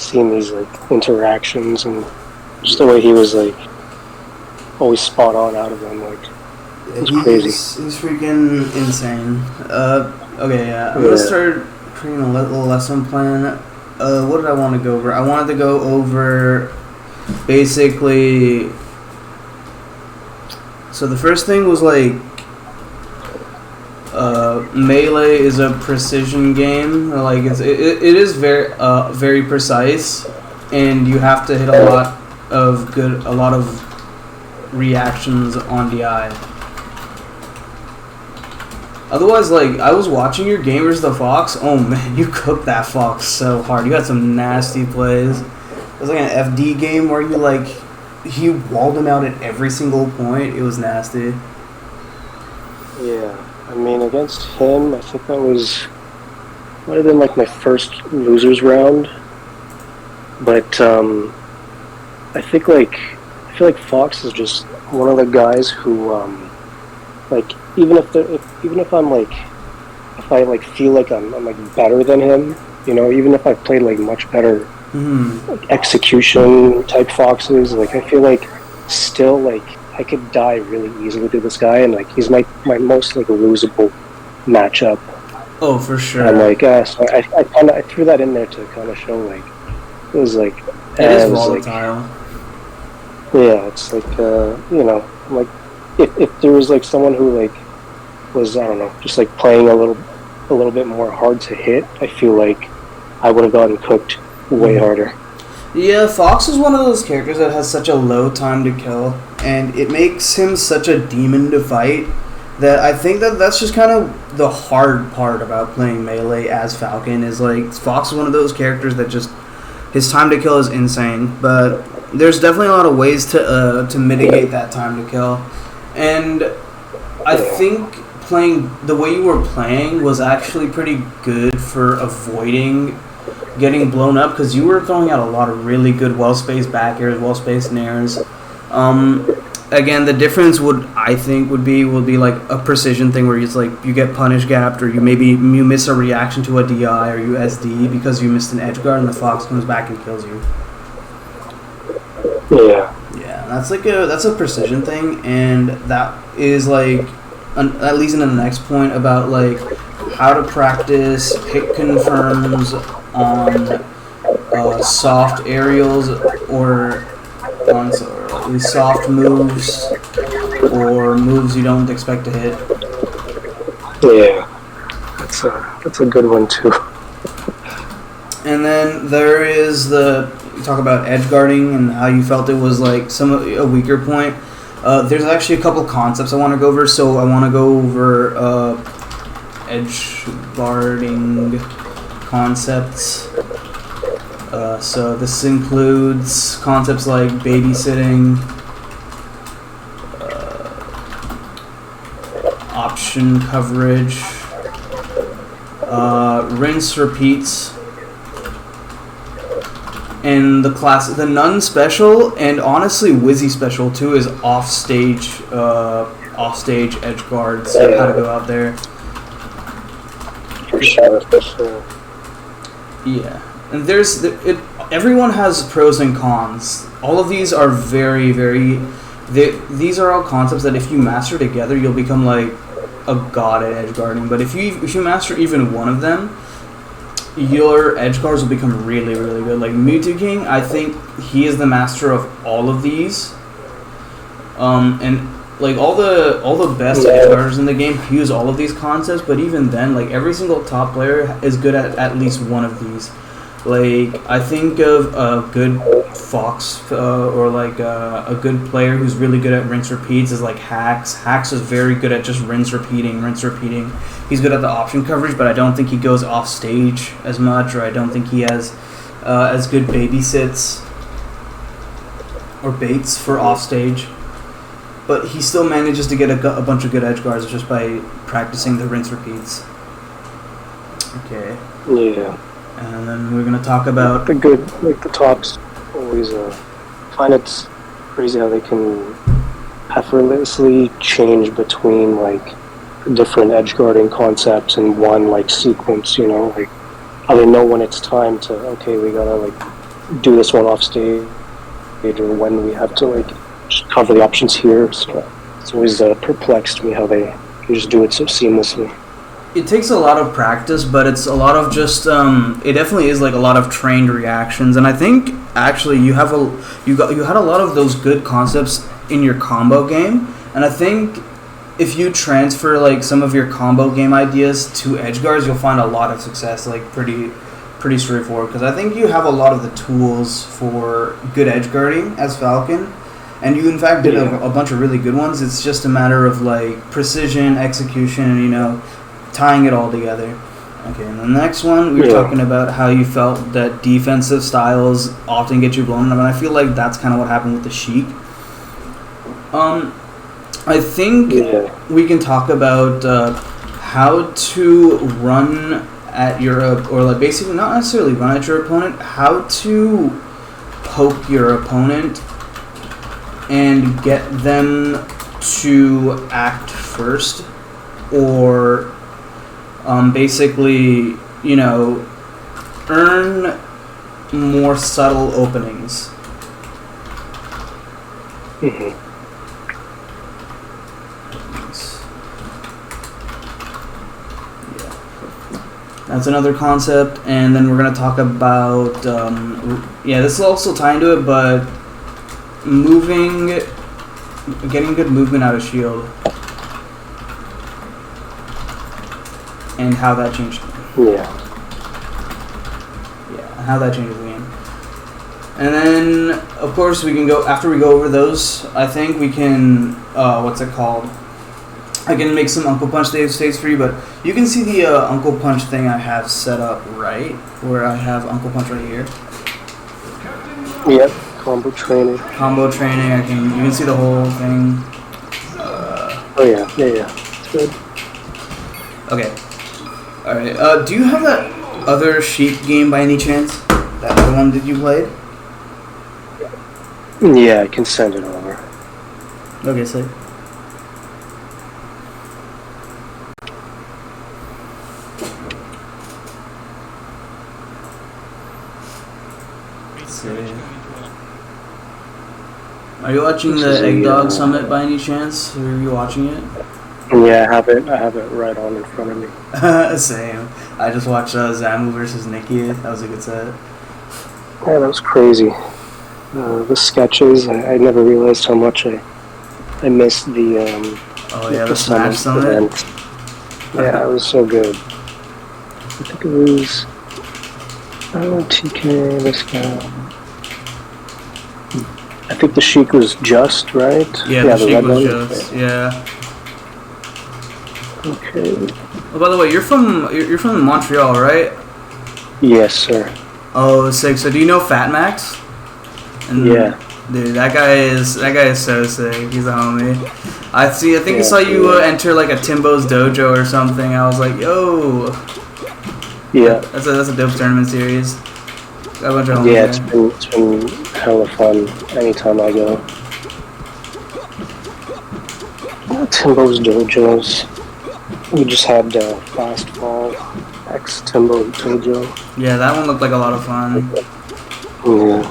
seeing these like interactions and just the way he was like always spot on out of them, like it was crazy. He's freaking insane. Okay, yeah. I'm gonna start creating a little lesson plan. What did I want to go over? I wanted to go over basically. So the first thing was like melee is a precision game. Like it is very precise, and you have to hit a lot of reactions on the eye. Otherwise, like, I was watching your game versus the Fox. Oh man, you cooked that Fox so hard. You got some nasty plays. It was like an FD game where you like he walled him out at every single point. It was nasty. Yeah, I mean against him, I think that might have been like my first losers round. But I feel like Fox is just one of the guys who like even if I like feel like I'm like better than him, you know, even if I played like much better like, execution type Foxes, like I feel like still like I could die really easily to this guy, and like he's my most like losable matchup. Oh, for sure. And like so I threw that in there to kind of show like it was like it is volatile. Like, yeah, it's like you know, like if there was like someone who like was, I don't know, just like playing a little bit more hard to hit, I feel like I would have gotten cooked way harder. Yeah, Fox is one of those characters that has such a low time to kill, and it makes him such a demon to fight that I think that's just kind of the hard part about playing melee as Falcon is like Fox is one of those characters that just his time to kill is insane, but there's definitely a lot of ways to mitigate that time to kill. And I think playing the way you were playing was actually pretty good for avoiding getting blown up because you were throwing out a lot of really good well-spaced back airs, well-spaced nairs. Again, the difference would be like a precision thing where it's like you get punish gapped or you miss a reaction to a DI or you SD because you missed an edge guard and the Fox comes back and kills you. Yeah. Yeah, that's a precision thing, and that is like that leads into the next point about like how to practice pick confirms on soft aerials or on at least soft moves or moves you don't expect to hit. Yeah, that's a good one too. And then there is you talk about edge guarding and how you felt it was like a weaker point. There's actually a couple concepts I want to go over. So I want to go over edge guarding concepts. So this includes concepts like babysitting, option coverage, rinse repeats, and the Nun special, and honestly Wizzy special too, is offstage edge guards. So how to go out there. For sure. Yeah, and everyone has pros and cons. All of these are very, very. These are all concepts that if you master together, you'll become like a god at edge guarding. But if you master even one of them, your edge guards will become really, really good. Like Mewtwo King, I think he is the master of all of these. And like all the best edge guarders in the game use all of these concepts, but even then, like every single top player is good at least one of these. Like I think of a good Fox or like a good player who's really good at rinse repeats is like Hacks. Hacks is very good at just rinse repeating. He's good at the option coverage, but I don't think he goes off stage as much, or I don't think he has as good babysits or baits for off stage. But he still manages to get a bunch of good edge guards just by practicing the rinse repeats. Okay. Yeah. And then we're gonna talk about the tops. Always find it's crazy how they can effortlessly change between like different edge guarding concepts in one like sequence. You know, like how they know when it's time to we gotta like do this one off stage, or when we have to like just cover the options here. So it's always perplexed me how they just do it so seamlessly. It takes a lot of practice, but it's a lot of just it definitely is like a lot of trained reactions, and I think actually you had a lot of those good concepts in your combo game, and I think if you transfer like some of your combo game ideas to edge guards, you'll find a lot of success, like pretty straightforward, because I think you have a lot of the tools for good edge guarding as Falcon, and you in fact did a bunch of really good ones. It's just a matter of like precision, execution, and tying it all together. Okay, and the next one, we were talking about how you felt that defensive styles often get you blown up, and I feel like that's kind of what happened with the Sheik. I think we can talk about how to run at your, or like basically not necessarily run at your opponent, how to poke your opponent and get them to act first, or basically, earn more subtle openings. Mm-hmm. That's another concept, and then we're going to talk about, this will also tie into it, but getting good movement out of shield, and how that changed the game. How that changes the game. And then, of course, we can go, after we go over those, I think we can, what's it called? I can make some Uncle Punch states for you, but you can see the Uncle Punch thing I have set up right, where I have Uncle Punch right here. Yep, combo training. You can see the whole thing. Yeah, it's good. Okay. Alright, do you have that other Shiek game by any chance? That other one that you played? Yeah, I can send it over. Okay, sick. Are you watching the Egg Dog Summit by any chance? Are you watching it? Yeah, I have it right on in front of me. Same. I just watched Zamu versus Nikki. That was a good set. Yeah, that was crazy. The sketches, I never realized how much I missed the the Smash Summit. Yeah, it was so good. I think it was TK, this guy. I think the Sheik was just, right? Yeah, the Sheik was just, yeah. Okay. Oh, by the way, you're from Montreal, right? Yes, sir. Oh, sick. So do you know Fat Max? Yeah. Dude, that guy is so sick. He's a homie. I think I saw you enter like a Timbo's dojo or something. I was like, yo. Yeah. That's a dope tournament series. Got a bunch of homies there. It's been hella fun anytime I go. Timbo's dojos. We just had Fast Fall X Timbo Dojo. Yeah, that one looked like a lot of fun. Yeah.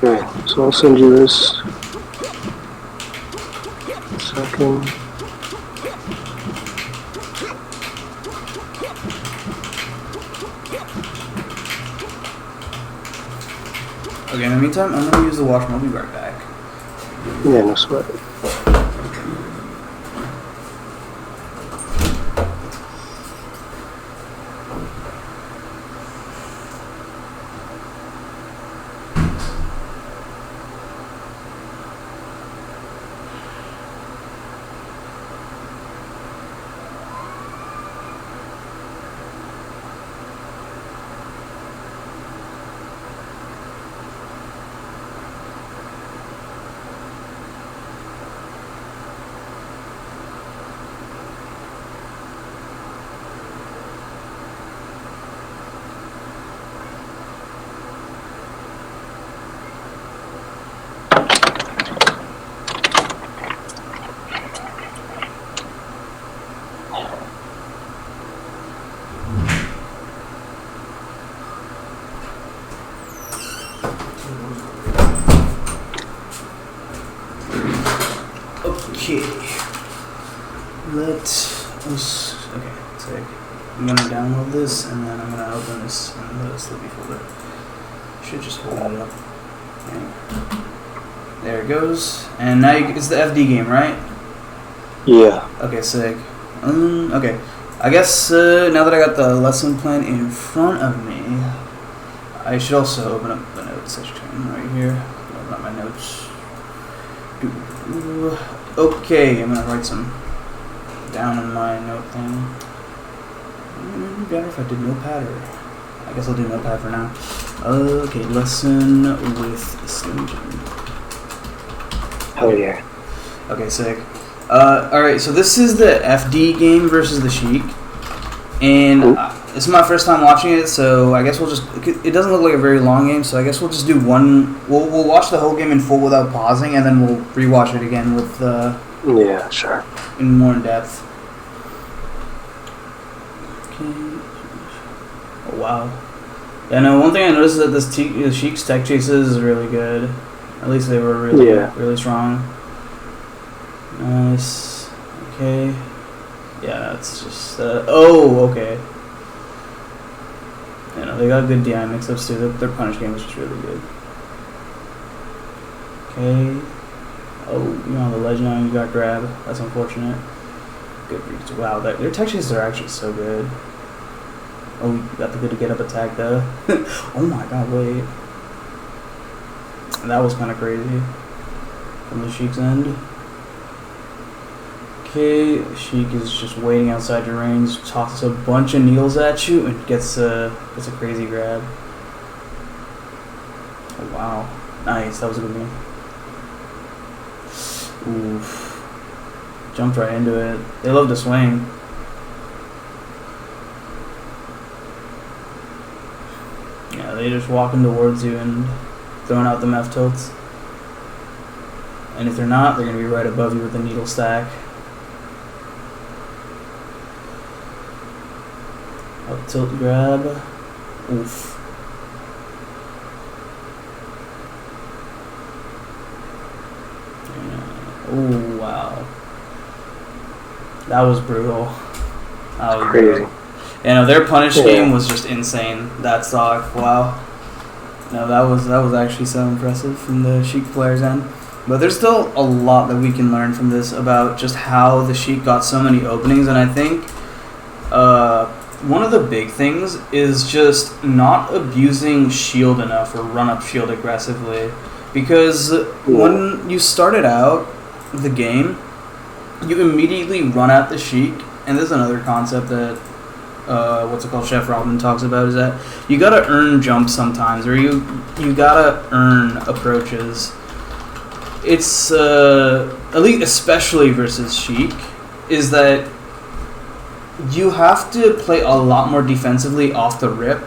Okay, so I'll send you this. Second. Okay, in the meantime, I'm gonna use the washroom. I'll be right back. Yeah, no sweat. Okay. Okay, so I'm gonna download this and then I'm gonna open this in the Slippy folder. Should just hold it up. Okay. There it goes. And now it's the FD game, right? Yeah. Okay, sick. Okay. I guess now that I got the lesson plan in front of me, I should also open up the notes section right here. Open up my notes. Okay, I'm gonna write some down in my note thing. It'd be better if I did notepad, or I guess I'll do notepad for now. Okay, lesson with SlimGim. Hell yeah. Okay, sick. Alright, so this is the FD game versus the Shiek. And this is my first time watching it, so I guess we'll just... It doesn't look like a very long game, so I guess we'll just do one... We'll watch the whole game in full without pausing, and then we'll rewatch it again with... yeah, sure. In more in depth. Okay. Oh, wow. Yeah, no, one thing I noticed is that the Sheik's tech chases is really good. At least they were really strong. Nice. Okay. Yeah, it's just... oh, okay. You know, they got good DI mix-ups too. Their punish game was just really good. Okay. Oh, you're on the ledge now and you got grab. That's unfortunate. Good reach. Wow, their tech chases are actually so good. Oh, you got the good to get up attack though. Oh my god, wait. That was kind of crazy. From the Sheik's end. Okay, Shiek is just waiting outside your range, tosses a bunch of needles at you, and gets a crazy grab. Oh wow, nice, that was a good one. Oof, jumped right into it. They love to swing. Yeah, they just walking towards you and throwing out the ftilts. And if they're not, they're gonna be right above you with the needle stack. Up tilt grab. Oof. Oh wow. That was brutal. That was crazy. Brutal. You know, their punish game was just insane. That stock. Wow. No, that was actually so impressive from the Sheik player's end. But there's still a lot that we can learn from this about just how the Sheik got so many openings, and I think one of the big things is just not abusing shield enough or run up shield aggressively. Because when you started out the game, you immediately run at the Sheik, and this is another concept that Chef Robin talks about, is that you gotta earn jumps sometimes, or you gotta earn approaches. It's at least especially versus Sheik, is that you have to play a lot more defensively off the rip,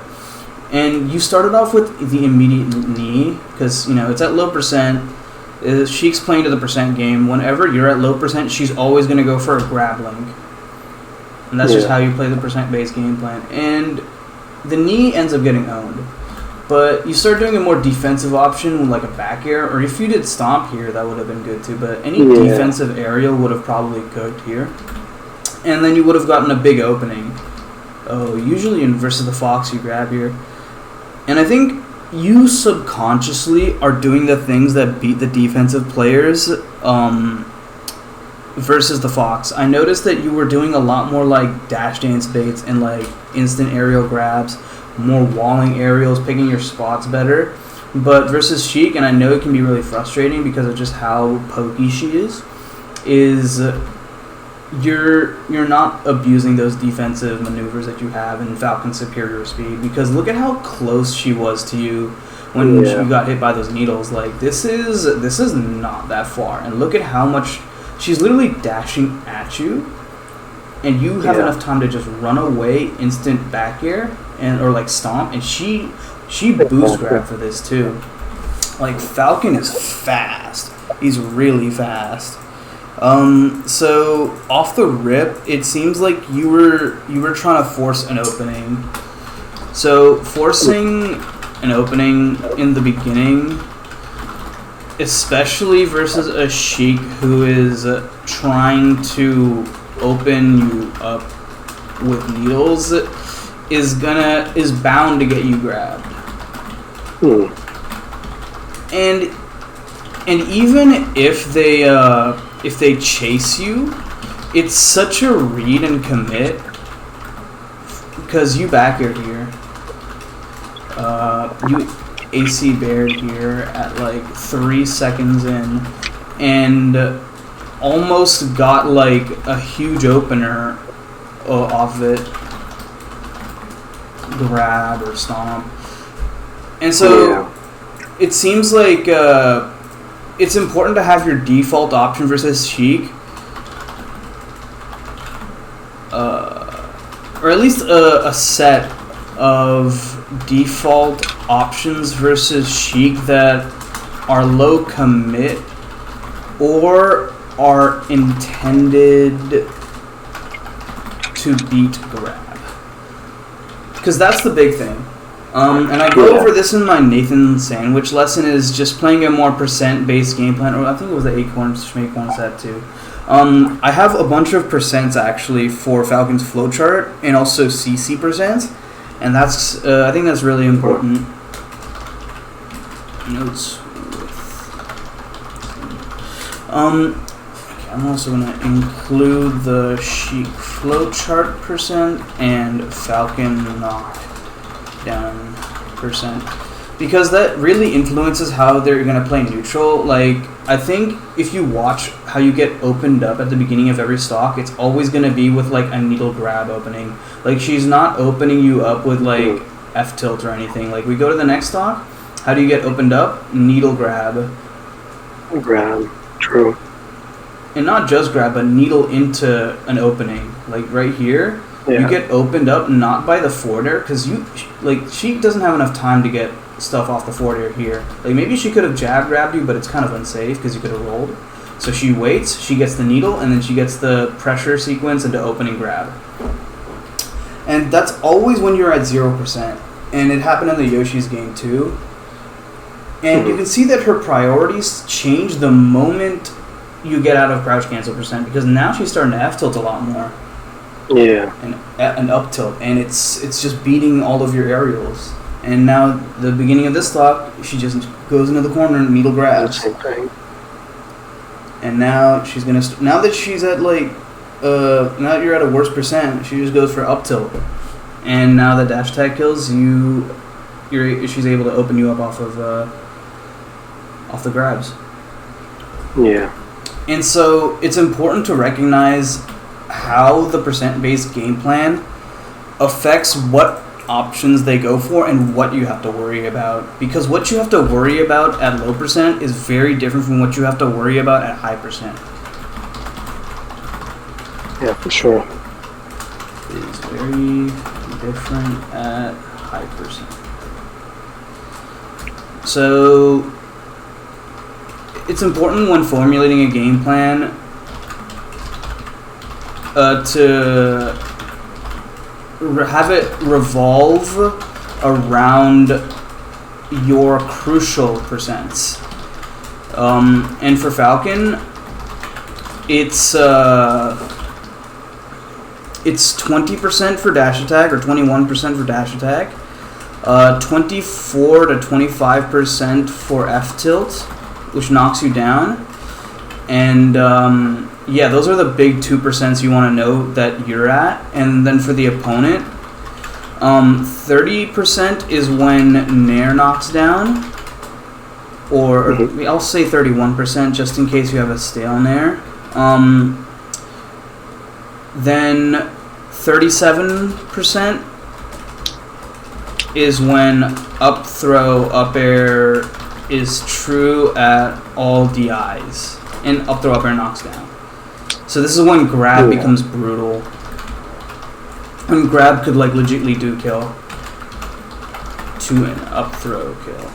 and you started off with the immediate knee because it's at low percent. Sheik's playing to the percent game. Whenever you're at low percent, she's always going to go for a grab link, and that's just how you play the percent base game plan. And the knee ends up getting owned. But you start doing a more defensive option with like a back air, or if you did stomp here, that would have been good too. But any defensive aerial would have probably cooked here. And then you would have gotten a big opening. Oh, usually in versus the Fox, you grab here. And I think you subconsciously are doing the things that beat the defensive players versus the Fox. I noticed that you were doing a lot more like dash dance baits and like instant aerial grabs, more walling aerials, picking your spots better. But versus Sheik, and I know it can be really frustrating because of just how pokey she is you're not abusing those defensive maneuvers that you have in Falcon's superior speed, because look at how close she was to you when you got hit by those needles. Like this is not that far, and look at how much she's literally dashing at you, and you have enough time to just run away, instant back air or like stomp, and she boost grab for this too. Like Falcon is fast. He's really fast. So off the rip, it seems like you were trying to force an opening. So forcing an opening in the beginning, especially versus a Sheik who is trying to open you up with needles, is bound to get you grabbed. And even if they chase you, it's such a read and commit because you back air here. You AC baired here at like 3 seconds in, and almost got like a huge opener off it, grab or stomp, and so it seems like it's important to have your default option versus Sheik, or at least a set of default options versus Sheik that are low commit or are intended to beat grab, because that's the big thing. And I go over this in my Nathan Sandwich lesson, is just playing a more percent-based game plan, or I think it was the Acorn Schmakecorn set too. I have a bunch of percents actually for Falcon's flowchart and also CC percents, and that's I think that's really important. Notes with I'm also going to include the Sheik flowchart percent and Falcon knockdown percent, because that really influences how they're going to play neutral. Like, I think if you watch how you get opened up at the beginning of every stock, it's always going to be with like a needle grab opening. Like, she's not opening you up with like ftilt or anything. Like, we go to the next stock, how do you get opened up? Needle grab. Grab, true. And not just grab, but needle into an opening. Like right here, you get opened up not by the forward air, because she doesn't have enough time to get stuff off the forward air here. Like, maybe she could have jab grabbed you, but it's kind of unsafe because you could have rolled. So she waits, she gets the needle, and then she gets the pressure sequence into opening grab. And that's always when you're at 0%. And it happened in the Yoshi's game too. And you can see that her priorities change the moment you get out of crouch cancel percent, because now she's starting to F-tilt a lot more. Yeah. And up tilt, and it's just beating all of your aerials. And now the beginning of this stock, she just goes into the corner and needle grabs. Same thing. And now she's gonna now that she's at like now that you're at a worse percent, she just goes for up tilt. And now the dash attack kills you. She's able to open you up off the grabs. Yeah. And so it's important to recognize how the percent-based game plan affects what options they go for and what you have to worry about. Because what you have to worry about at low percent is very different from what you have to worry about at high percent. Yeah, for sure. It is very different at high percent. So it's important when formulating a game plan to have it revolve around your crucial percents. And for Falcon, it's 20% for dash attack, or 21% for dash attack, 24 to 25% for F-tilt, which knocks you down. And yeah, those are the big 2% you want to know that you're at. And then for the opponent, 30% is when nair knocks down, or I'll say 31% just in case you have a stale nair. Then 37% is when up throw, up air is true at all DIs, and up throw, up air knocks down. So this is when grab becomes brutal. And grab could like legitly do kill to an up throw kill.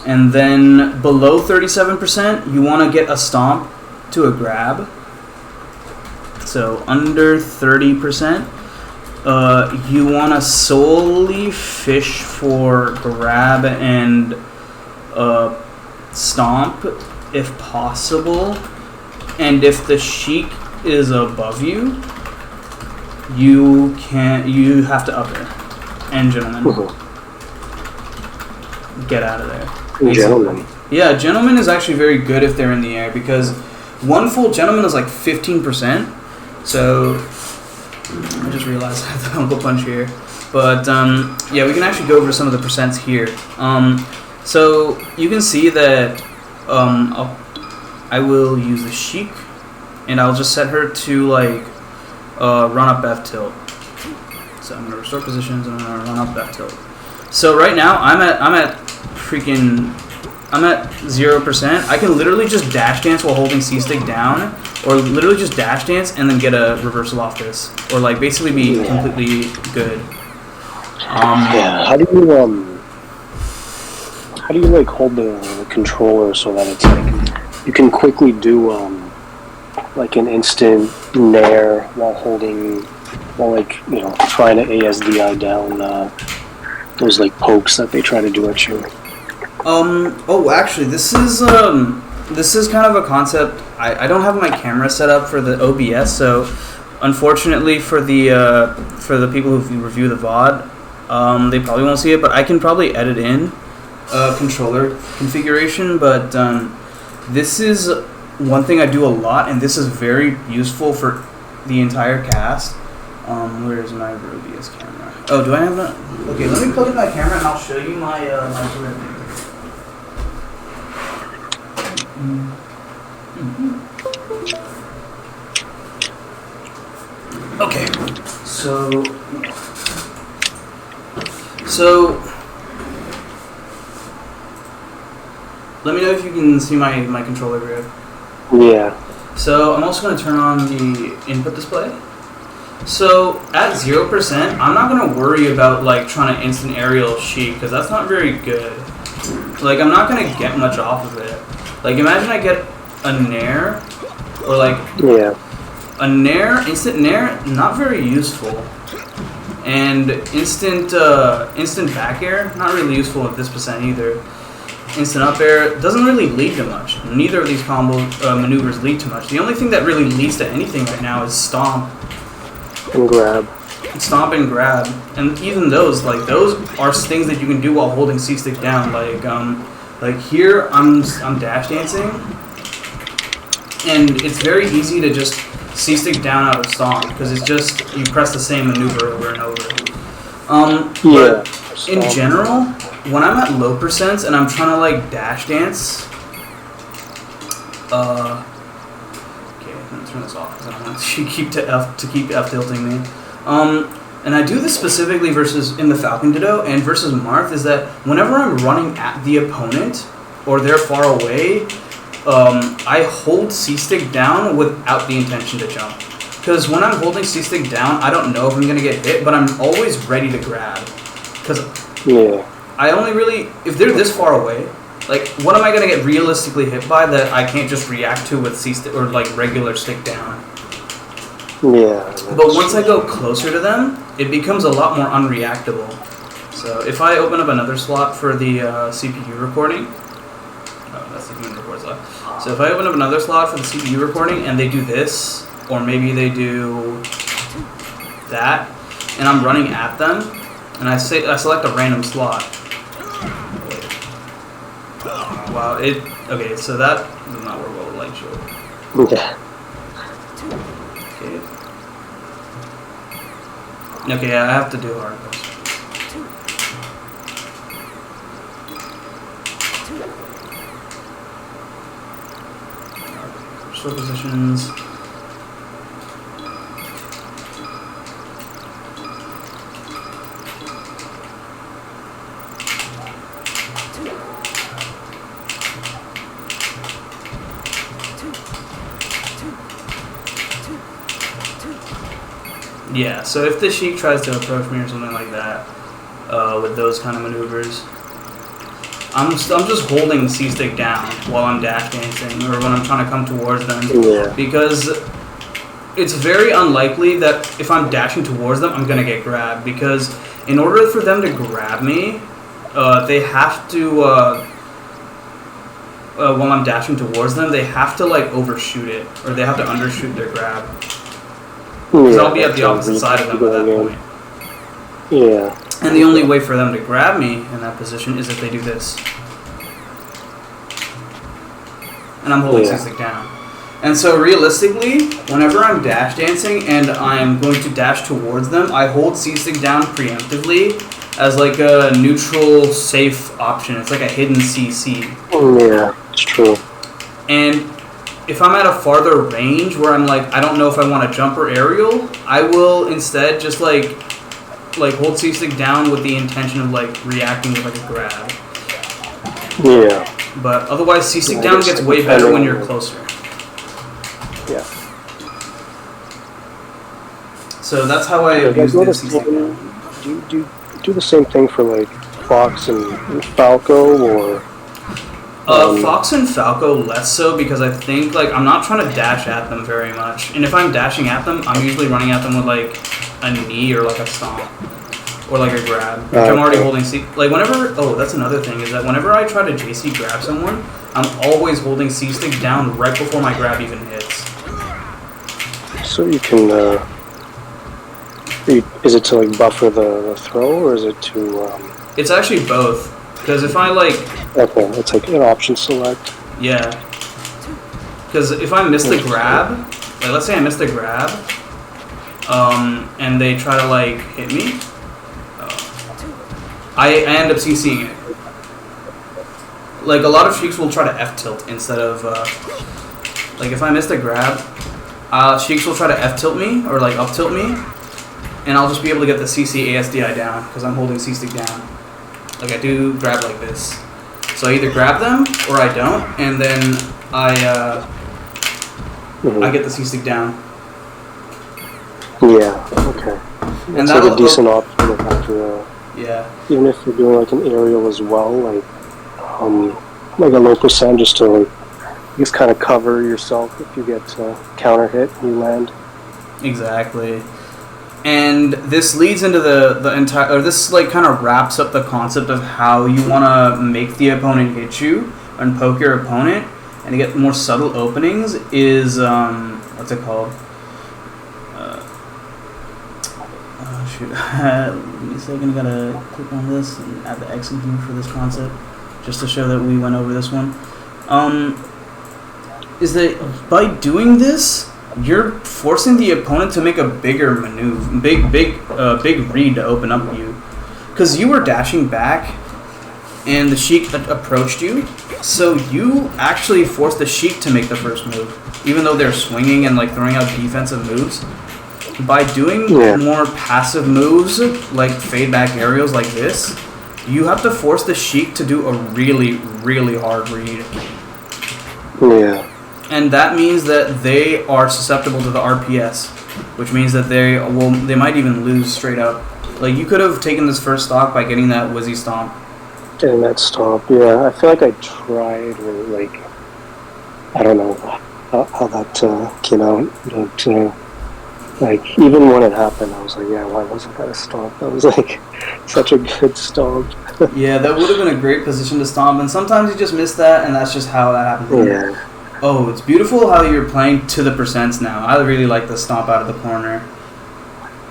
And then below 37%, you want to get a stomp to a grab. So under 30%, You want to solely fish for grab and stomp if possible, and if the sheik is above you, you have to up it. And gentlemen, get out of there. Gentlemen. Yeah, gentlemen is actually very good if they're in the air, because one full gentleman is like 15%. So I just realized I have the Uncle Punch here. But yeah, we can actually go over some of the percents here. So you can see that I will use the sheik, and I'll just set her to like run up ftilt. So I'm gonna restore positions and I'm gonna run up ftilt. So right now I'm at 0%. I can literally just dash dance while holding C stick down, or literally just dash dance and then get a reversal off this, or like basically be completely good. Yeah. How do you like hold the controller so that it's like you can quickly do like an instant nair while like, you know, trying to ASDI down those like pokes that they try to do at you? Oh, actually, this is kind of a concept. I don't have my camera set up for the OBS, so unfortunately for the people who review the VOD, they probably won't see it, but I can probably edit in controller configuration. But this is one thing I do a lot, and this is very useful for the entire cast. Where is my OBS camera? Oh, do I have that? Okay, let me plug in my camera and I'll show you my my Okay, so let me know if you can see my controller grid. Yeah. So I'm also going to turn on the input display. So at 0%, I'm not going to worry about like trying to instant aerial sheik, because that's not very good. Like, I'm not going to get much off of it. Like, imagine I get a nair, or like a nair, instant nair, not very useful. And instant back air, not really useful at this percent either. Instant up air doesn't really lead to much. Neither of these combo maneuvers lead to much. The only thing that really leads to anything right now is stomp and grab. Stomp and grab, and even those are things that you can do while holding C stick down. Like here, I'm dash dancing, and it's very easy to just C stick down out of stomp, because it's just you press the same maneuver over and over. But in general, when I'm at low percents and I'm trying to like dash dance, okay, I'm gonna turn this off because I don't want to keep F tilting me. And I do this specifically in the Falcon Ditto and versus Marth, is that whenever I'm running at the opponent or they're far away, I hold C stick down without the intention to jump. Because when I'm holding C stick down, I don't know if I'm gonna get hit, but I'm always ready to grab. Because I only really, if they're this far away, like what am I gonna get realistically hit by that I can't just react to with C stick or like regular stick down? Yeah. But once I go closer to them, it becomes a lot more unreactable. So if I open up another slot for the CPU recording, oh, that's the human records left. So if I open up another slot for the CPU recording and they do this, or maybe they do that, and I'm running at them, and I select a random slot. Wow, okay, so that does not work well with light shield. Yeah. Okay, yeah, I have to do hard. Restore positions. Yeah, so if the sheik tries to approach me or something like that, with those kind of maneuvers, I'm just holding C stick down while I'm dash dancing or when I'm trying to come towards them, because it's very unlikely that if I'm dashing towards them, I'm gonna get grabbed, because in order for them to grab me, they have to, while I'm dashing towards them, they have to like overshoot it, or they have to undershoot their grab. Because I'll be at the opposite side of them at that point. Yeah. And the only way for them to grab me in that position is if they do this. And I'm holding C-stick down. And so realistically, whenever I'm dash dancing and I'm going to dash towards them, I hold C-stick down preemptively as like a neutral, safe option. It's like a hidden CC. Yeah, it's true. And if I'm at a farther range where I'm like, I don't know if I want to jump or aerial, I will instead just like hold C-stick down with the intention of like reacting with like a grab. Yeah. But otherwise, C-stick down gets way better when you're closer. Yeah. So that's how I use this C-stick down. Do you do the same thing for like Fox and Falco, or? Fox and Falco less so, because I think like I'm not trying to dash at them very much, and if I'm dashing at them, I'm usually running at them with like a knee or like a stomp or like a grab, which I'm already holding C. Like whenever, that's another thing, is that whenever I try to JC grab someone, I'm always holding C-stick down right before my grab even hits. So you can, is it to like buffer the throw, or is it to? It's actually both, because if I like. Okay, it's like an option select. Yeah. Because if I miss the grab, like let's say I miss the grab, and they try to like hit me, I end up CCing it. Like a lot of sheiks will try to F-tilt instead of, like if I miss the grab, sheiks will try to F-tilt me or like up-tilt me, and I'll just be able to get the CC ASDI down because I'm holding C-stick down. Like I do grab like this. So I either grab them or I don't, and then I get the C-stick down. Yeah, okay. And that's like a decent option after, yeah. Even if you're doing like an aerial as well, like a low percent, just to like just kind of cover yourself if you get counter hit and you land. Exactly. And this leads into the entire, or this like kind of wraps up the concept of how you want to make the opponent hit you and poke your opponent and to get more subtle openings is, what's it called? Shoot. Let me see, I gotta click on this and add the X in here for this concept, just to show that we went over this one. Is that by doing this, you're forcing the opponent to make a bigger maneuver, big read to open up you, because you were dashing back, and the sheik approached you, so you actually forced the sheik to make the first move, even though they're swinging and like throwing out defensive moves. By doing more passive moves, like fade back aerials like this, you have to force the sheik to do a really, really hard read. Yeah. And that means that they are susceptible to the RPS, which means that they might even lose straight up. Like you could have taken this first stock by getting that Wizzy stomp. Getting that stomp, yeah. I feel like I tried, or like, I don't know how that came out, but like even when it happened, I was like, yeah, why wasn't that a stomp? That was like such a good stomp. Yeah, that would have been a great position to stomp, and sometimes you just miss that, and that's just how that happens. Yeah. Oh, it's beautiful how you're playing to the percents now. I really like the stomp out of the corner.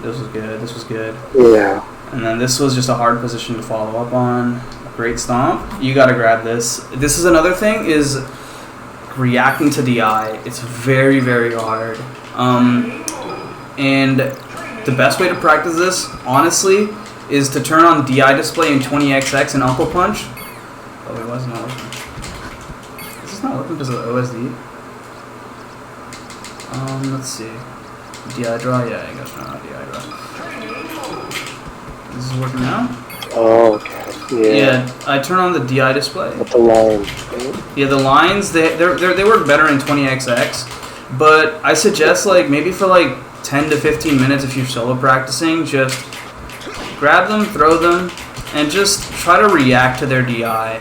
This was good. This was good. Yeah. And then this was just a hard position to follow up on. Great stomp. You got to grab this. This is another thing, is reacting to DI. It's very, very hard. And the best way to practice this, honestly, is to turn on DI display in 20XX and Uncle Punch. Oh, wait, why is it not working? Is this not working because of the OSD? Let's see. DI draw? Yeah, I guess not DI draw. This is working now? Oh, okay. Yeah, I turn on the DI display. With the lines. Yeah, the lines, they work better in 20XX, but I suggest like maybe for like 10 to 15 minutes if you're solo practicing, just grab them, throw them, and just try to react to their DI.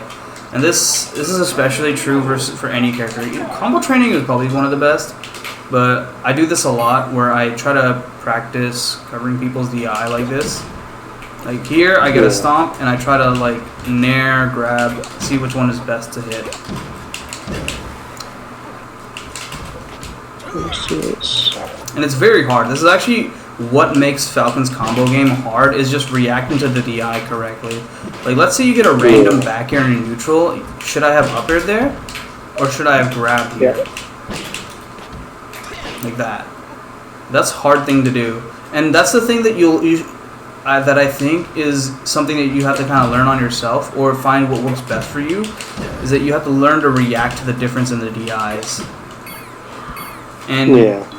And this is especially true for any character. Combo training is probably one of the best, but I do this a lot where I try to practice covering people's DI like this. Like here, I get a stomp, and I try to like nair, grab, see which one is best to hit. And it's very hard. This is actually what makes Falcon's combo game hard, is just reacting to the DI correctly. Like, let's say you get a random back air in neutral. Should I have up aired there? Or should I have grabbed here? Like that. That's a hard thing to do. And that's the thing that that I think is something that you have to kind of learn on yourself, or find what works best for you, is that you have to learn to react to the difference in the DIs. And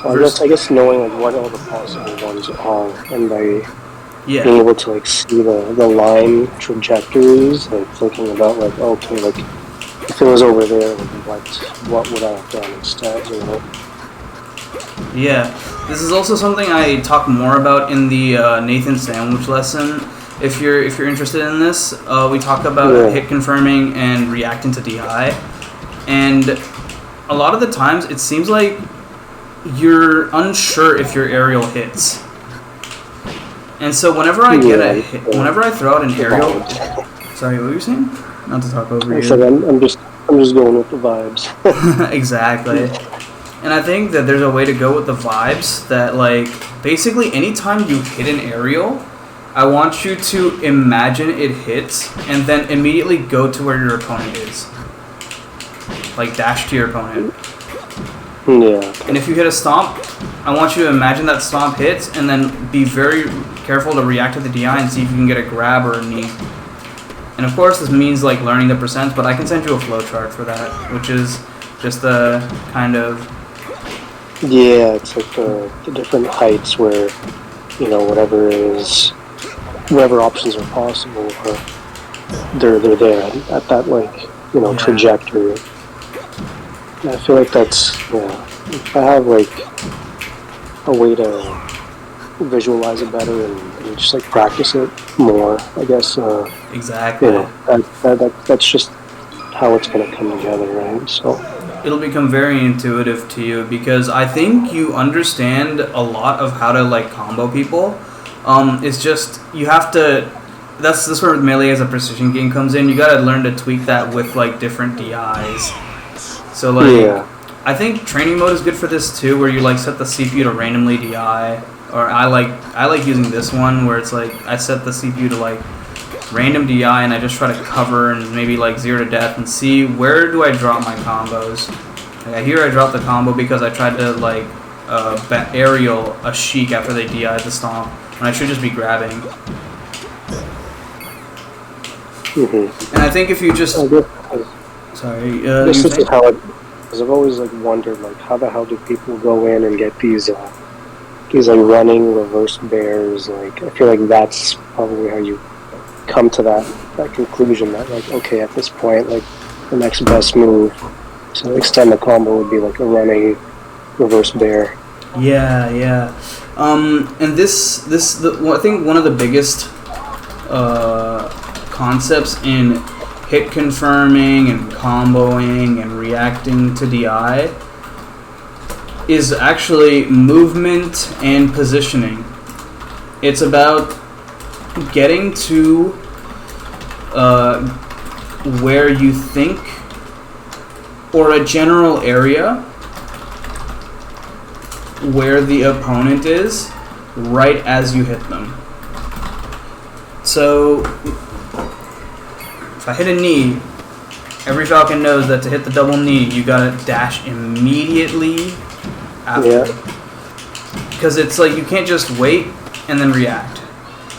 I guess knowing like what all the possible ones are, and by being able to like see the line trajectories, like thinking about like, okay, like if it was over there, like what would I have done instead, you know? Yeah, this is also something I talk more about in the Nathan sandwich lesson. If you're interested in this, we talk about hit confirming and reacting to DI, and a lot of the times it seems like you're unsure if your aerial hits. And so whenever I get a hit, whenever I throw out an aerial... Sorry, what were you saying? Not to talk over you. I'm just going with the vibes. Exactly. And I think that there's a way to go with the vibes that, like, basically anytime you hit an aerial, I want you to imagine it hits and then immediately go to where your opponent is. Like, dash to your opponent. Yeah. And if you hit a stomp, I want you to imagine that stomp hits and then be very careful to react to the DI and see if you can get a grab or a knee. And of course this means like learning the percents, but I can send you a flowchart for that, which is just the kind of... Yeah, it's like the different heights where, you know, whatever options are possible, they're there at that, like, you know, trajectory. I feel like that's, if I have like a way to visualize it better and just like practice it more, I guess. Exactly. You know, that's just how it's gonna come together, right? So it'll become very intuitive to you, because I think you understand a lot of how to like combo people. It's just you have to. That's where Melee as a precision game comes in. You gotta learn to tweak that with like different DIs. So like, I think training mode is good for this too, where you like set the CPU to randomly DI, or I like using this one where it's like I set the CPU to like random DI and I just try to cover and maybe like 0 to death and see where do I drop my combos. Like here I dropped the combo because I tried to like aerial a Shiek after they DI'd the stomp, and I should just be grabbing. And I think if you just... Sorry, this is how it... Because I've always like wondered, like, how the hell do people go in and get these like running reverse bears? Like, I feel like that's probably how you come to that conclusion that like, okay, at this point, like, the next best move to extend the combo would be like a running reverse bear. Yeah. And I think one of the biggest concepts in hit confirming and comboing and reacting to DI is actually movement and positioning. It's about getting to where you think, or a general area where the opponent is right as you hit them. So if I hit a knee, every Falcon knows that to hit the double knee, you gotta dash immediately after. Because it's like you can't just wait and then react.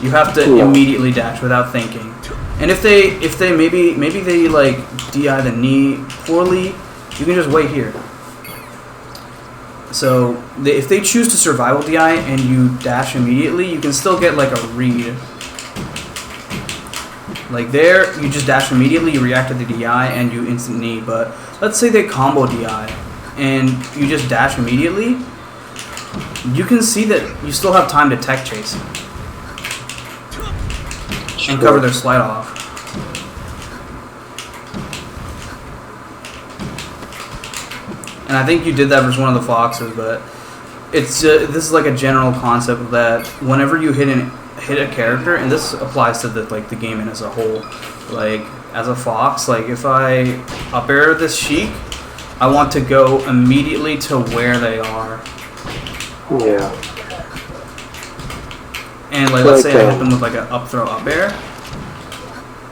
You have to immediately dash without thinking. And if they maybe they like DI the knee poorly, you can just wait here. So if they choose to survival DI and you dash immediately, you can still get like a read. Like there, you just dash immediately, you react to the DI, and you instant knee. But let's say they combo DI, and you just dash immediately, you can see that you still have time to tech chase and cover their slide off. And and I think you did that versus one of the Foxes, but it's this is like a general concept that whenever you hit a character, and this applies to the game as a whole, like as a Fox, like if I up air this Sheik, I want to go immediately to where they are. Yeah. And like let's say I hit them with like an up throw up air,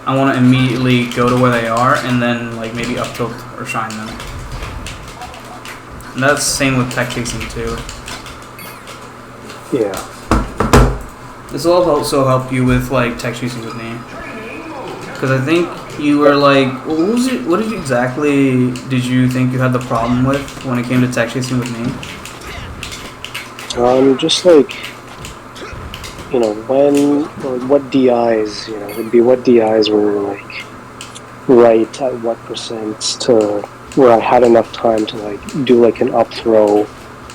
I want to immediately go to where they are and then like maybe up tilt or shine them. And that's the same with tech chasing too. Yeah. This will also help you with like tech chasing with me. Because I think you were like, what exactly did you think you had the problem with when it came to tech chasing with me? Just like, you know, what DIs, you know, would be what DIs were like right at what percent to where I had enough time to like do like an up throw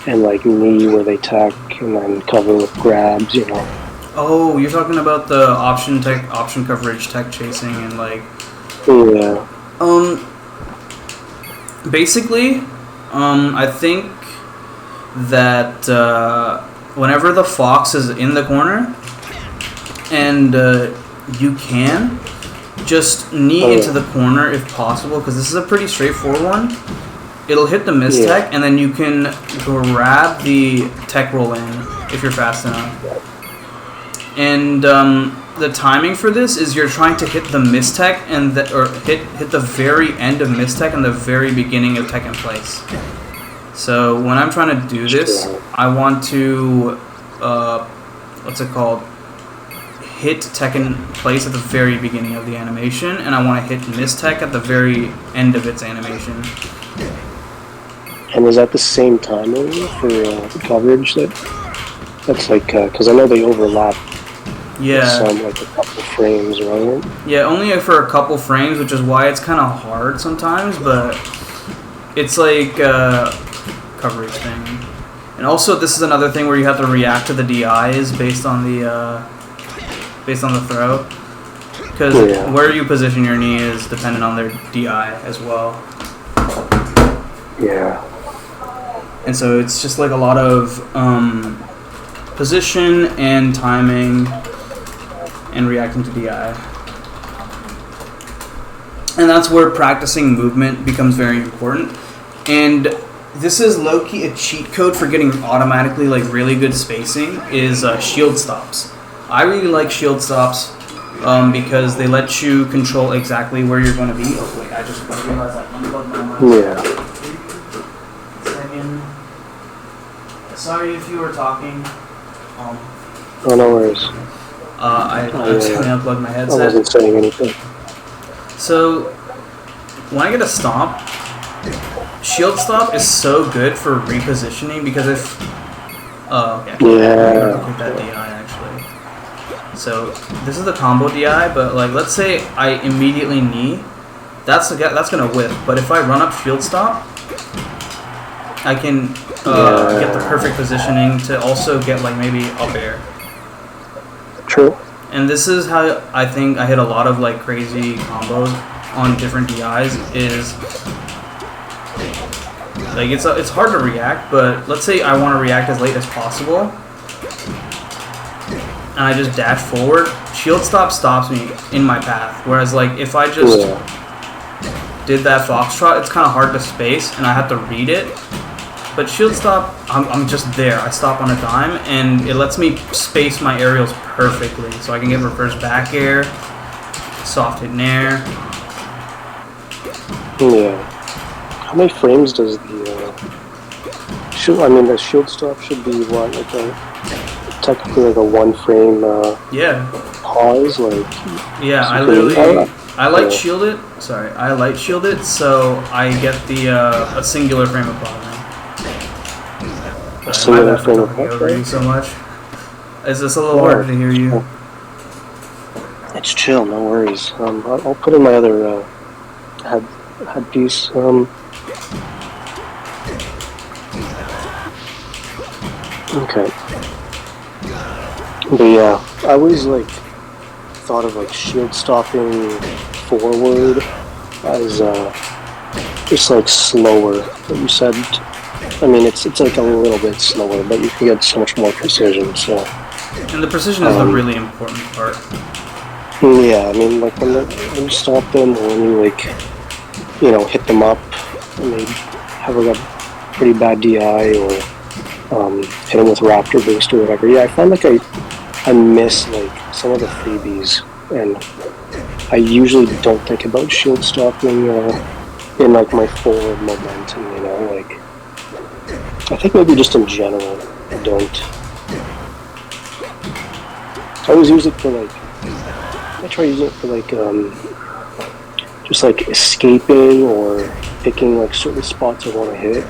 and like knee where they tech and then cover with grabs, you know. Oh, you're talking about the option coverage tech chasing and like. Yeah. Basically, I think that whenever the Fox is in the corner, and you can just knee into the corner if possible, because this is a pretty straightforward one. It'll hit the miss tech, and then you can grab the tech roll in if you're fast enough. And the timing for this is you're trying to hit the miss tech and hit the very end of miss tech and the very beginning of tech in place. So when I'm trying to do this, I want to hit tech in place at the very beginning of the animation, and I want to hit miss tech at the very end of its animation. And is that the same timing for coverage? That's like because I know they overlap. Yeah. Some like a couple frames, right? Yeah, only for a couple frames, which is why it's kind of hard sometimes. But it's like a coverage thing, and also this is another thing where you have to react to the DIs based on the throw, because where you position your knee is dependent on their DI as well. Yeah. And so it's just like a lot of position and timing and reacting to DI. And that's where practicing movement becomes very important. And this is low-key a cheat code for getting automatically like really good spacing is shield stops. I really like shield stops because they let you control exactly where you're going to be. Oh wait, I realized I unplugged my mic. Yeah. Sorry if you were talking. Oh, no worries. I accidentally unplugged my headset. I wasn't saying anything. So, when I get a stomp, shield stomp is so good for repositioning because if... Oh, okay. Yeah. I click that DI actually. So, this is the combo DI, but like, let's say I immediately knee. That's gonna whip, but if I run up shield stomp, I can get the perfect positioning to also get like maybe up air. True. And this is how I think I hit a lot of like crazy combos on different DIs is like it's hard to react, but let's say I want to react as late as possible and I just dash forward, shield stop stops me in my path, whereas like if I just did that foxtrot, it's kind of hard to space and I have to read it. But shield stop, I'm just there. I stop on a dime, and it lets me space my aerials perfectly. So I can get reverse back air, soft hit nair. Yeah. How many frames does the the shield stop should be what, like technically like a 1 frame pause, like. Yeah, I light shield it. Sorry, I light shield it, so I get the a singular frame of pause. My bad for talking over you so much. Is this a little hard to hear you? It's chill, no worries. I'll put in my other headpiece. Okay. But yeah, I always like thought of like shield stopping forward as just like slower. What you said. I mean, it's like a little bit slower, but you can get so much more precision. So. And the precision is a really important part. Yeah, I mean, like when you stop them, or when you like, you know, hit them up, and they have like a pretty bad DI, or hit them with Raptor Boost or whatever. Yeah, I find like I miss like some of the freebies, and I usually don't think about shield stopping in like my forward momentum. You know, like I think maybe just in general, I don't. I always use it for like. I try using it for like just like escaping or picking like certain spots I want to hit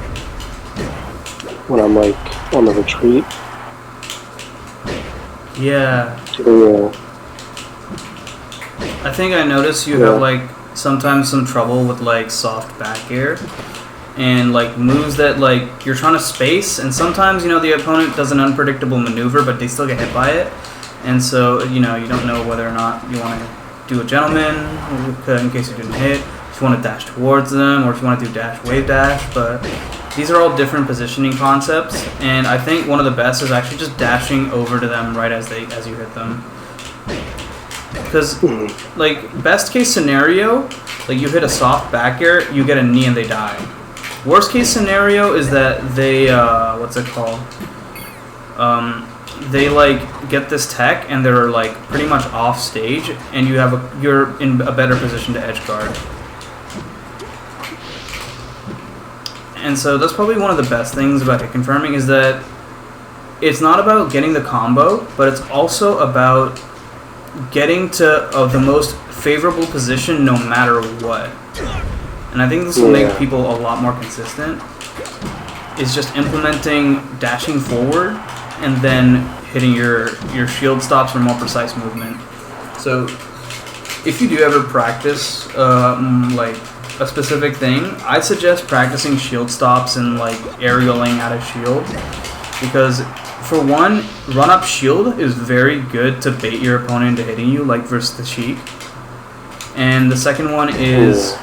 when I'm like on the retreat. Yeah. So, I think I noticed you have like sometimes some trouble with like soft back air and like moves that like you're trying to space, and sometimes, you know, the opponent does an unpredictable maneuver but they still get hit by it. And so, you know, you don't know whether or not you want to do a gentleman in case you didn't hit, if you want to dash towards them, or if you want to do dash, wave dash. But these are all different positioning concepts, and I think one of the best is actually just dashing over to them right as you hit them. Because, like, best case scenario, like you hit a soft back air, you get a knee and they die. Worst case scenario is that they, what's it called? They like get this tech and they're like pretty much off stage, and you're in a better position to edge guard. And so that's probably one of the best things about hit confirming, is that it's not about getting the combo, but it's also about getting to the most favorable position no matter what. And I think this will make people a lot more consistent. Is just implementing dashing forward and then hitting your shield stops for more precise movement. So if you do ever practice like a specific thing, I suggest practicing shield stops and like aerialing out of shield, because for one, run up shield is very good to bait your opponent into hitting you, like versus the Shiek. And the second one is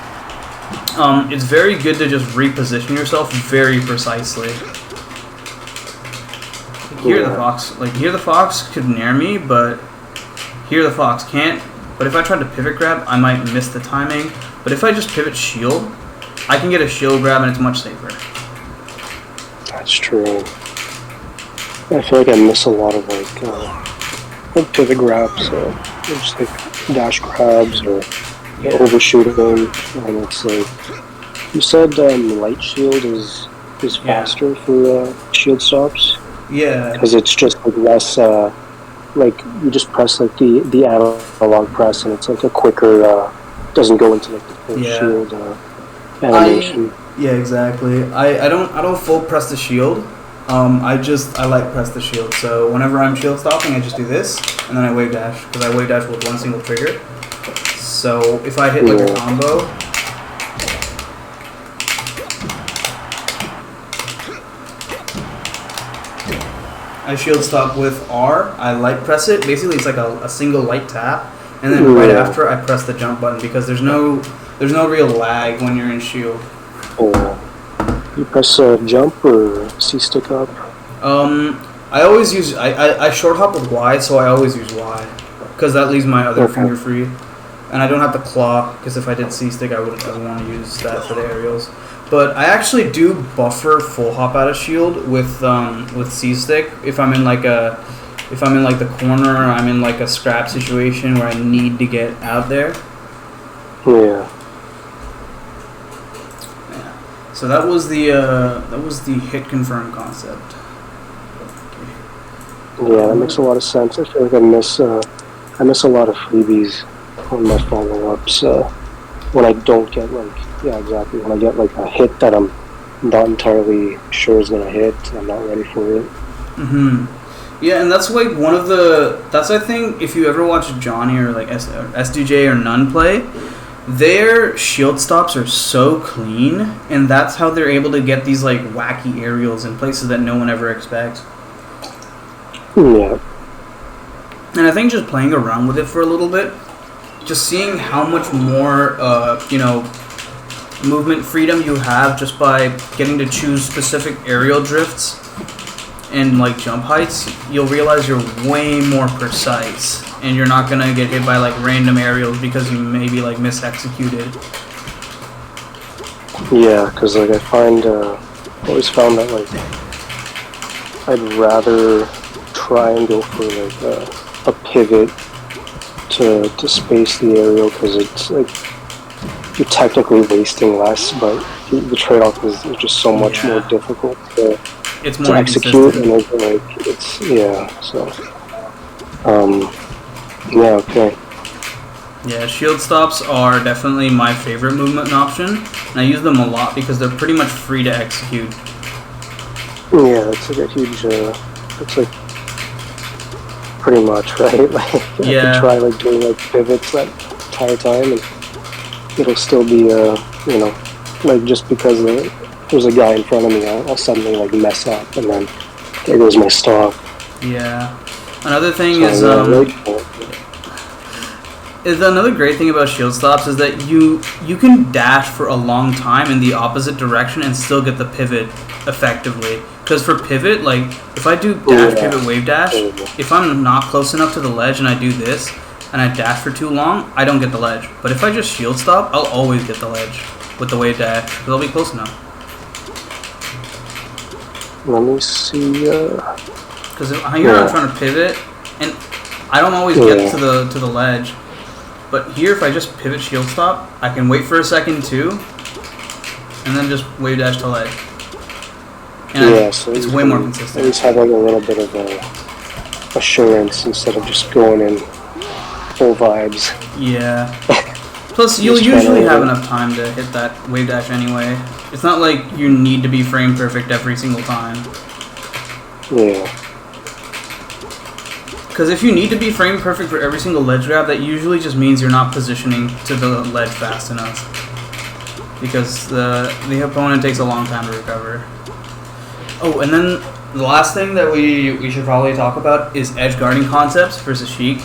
it's very good to just reposition yourself very precisely. Here the fox could nair me, but here the fox can't. But if I tried to pivot grab, I might miss the timing. But if I just pivot shield, I can get a shield grab and it's much safer. That's true. I feel like I miss a lot of like pivot grabs, just like dash grabs or overshooting. And it's like you said, light shield is faster for shield stops. Yeah, because it's just like less, like you just press like the analog press, and it's like a quicker, doesn't go into like the full shield animation. Yeah, exactly. I don't full press the shield. I light press the shield. So whenever I'm shield stopping, I just do this, and then I wave dash, because I wave dash with one single trigger. So if I hit like a combo. I shield stop with R, I light press it. Basically, it's like a single light tap, and then right after I press the jump button, because there's no real lag when you're in shield. You press jump or C stick up? I always use I short hop with Y, so I always use Y, because that leaves my other finger free, and I don't have to claw, because if I did C stick, I wouldn't want to use that for the aerials. But I actually do buffer full hop out of shield with C stick if I'm in like the corner, or I'm in like a scrap situation where I need to get out there. Yeah. So that was the hit confirm concept. Yeah, that makes a lot of sense. I feel like I miss a lot of freebies on my follow ups when I don't get like. Yeah, exactly. When I get like a hit that I'm not entirely sure is gonna hit, I'm not ready for it. Yeah, and that's like I think if you ever watch Johnny or like SDJ or None play, their shield stops are so clean, and that's how they're able to get these like wacky aerials in places that no one ever expects. Yeah. And I think just playing around with it for a little bit, just seeing how much more movement freedom you have just by getting to choose specific aerial drifts and like jump heights, you'll realize you're way more precise, and you're not gonna get hit by like random aerials because you maybe like misexecuted. Yeah, because like I always found that like I'd rather try and go for like a pivot to space the aerial, because it's like you're technically wasting less, but the trade-off is just so much more difficult to execute, and okay. Yeah, shield stops are definitely my favorite movement option, and I use them a lot because they're pretty much free to execute. Yeah, it's like a huge, it's like pretty much, right? Like, I could try like doing like pivots that entire time, and it'll still be, like just because there's a guy in front of me, I'll suddenly like mess up, and then there goes my stock. Yeah. Another thing is another great thing about shield stops is that you can dash for a long time in the opposite direction and still get the pivot effectively. Because for pivot, like if I do dash, pivot, wave dash, if I'm not close enough to the ledge and I do this and I dash for too long, I don't get the ledge. But if I just shield stop, I'll always get the ledge with the wave dash because I'll be close enough. Let me see. Because here I'm trying to pivot, and I don't always get to the ledge. But here, if I just pivot shield stop, I can wait for a second too, and then just wave dash to ledge. And so it's way more consistent. At least have like a little bit of assurance instead of just going in full vibes. Yeah. Plus, you'll usually have enough time to hit that wave dash anyway. It's not like you need to be frame perfect every single time. Yeah. Because if you need to be frame perfect for every single ledge grab, that usually just means you're not positioning to the ledge fast enough. Because the opponent takes a long time to recover. Oh, and then the last thing that we should probably talk about is edge guarding concepts versus Shiek.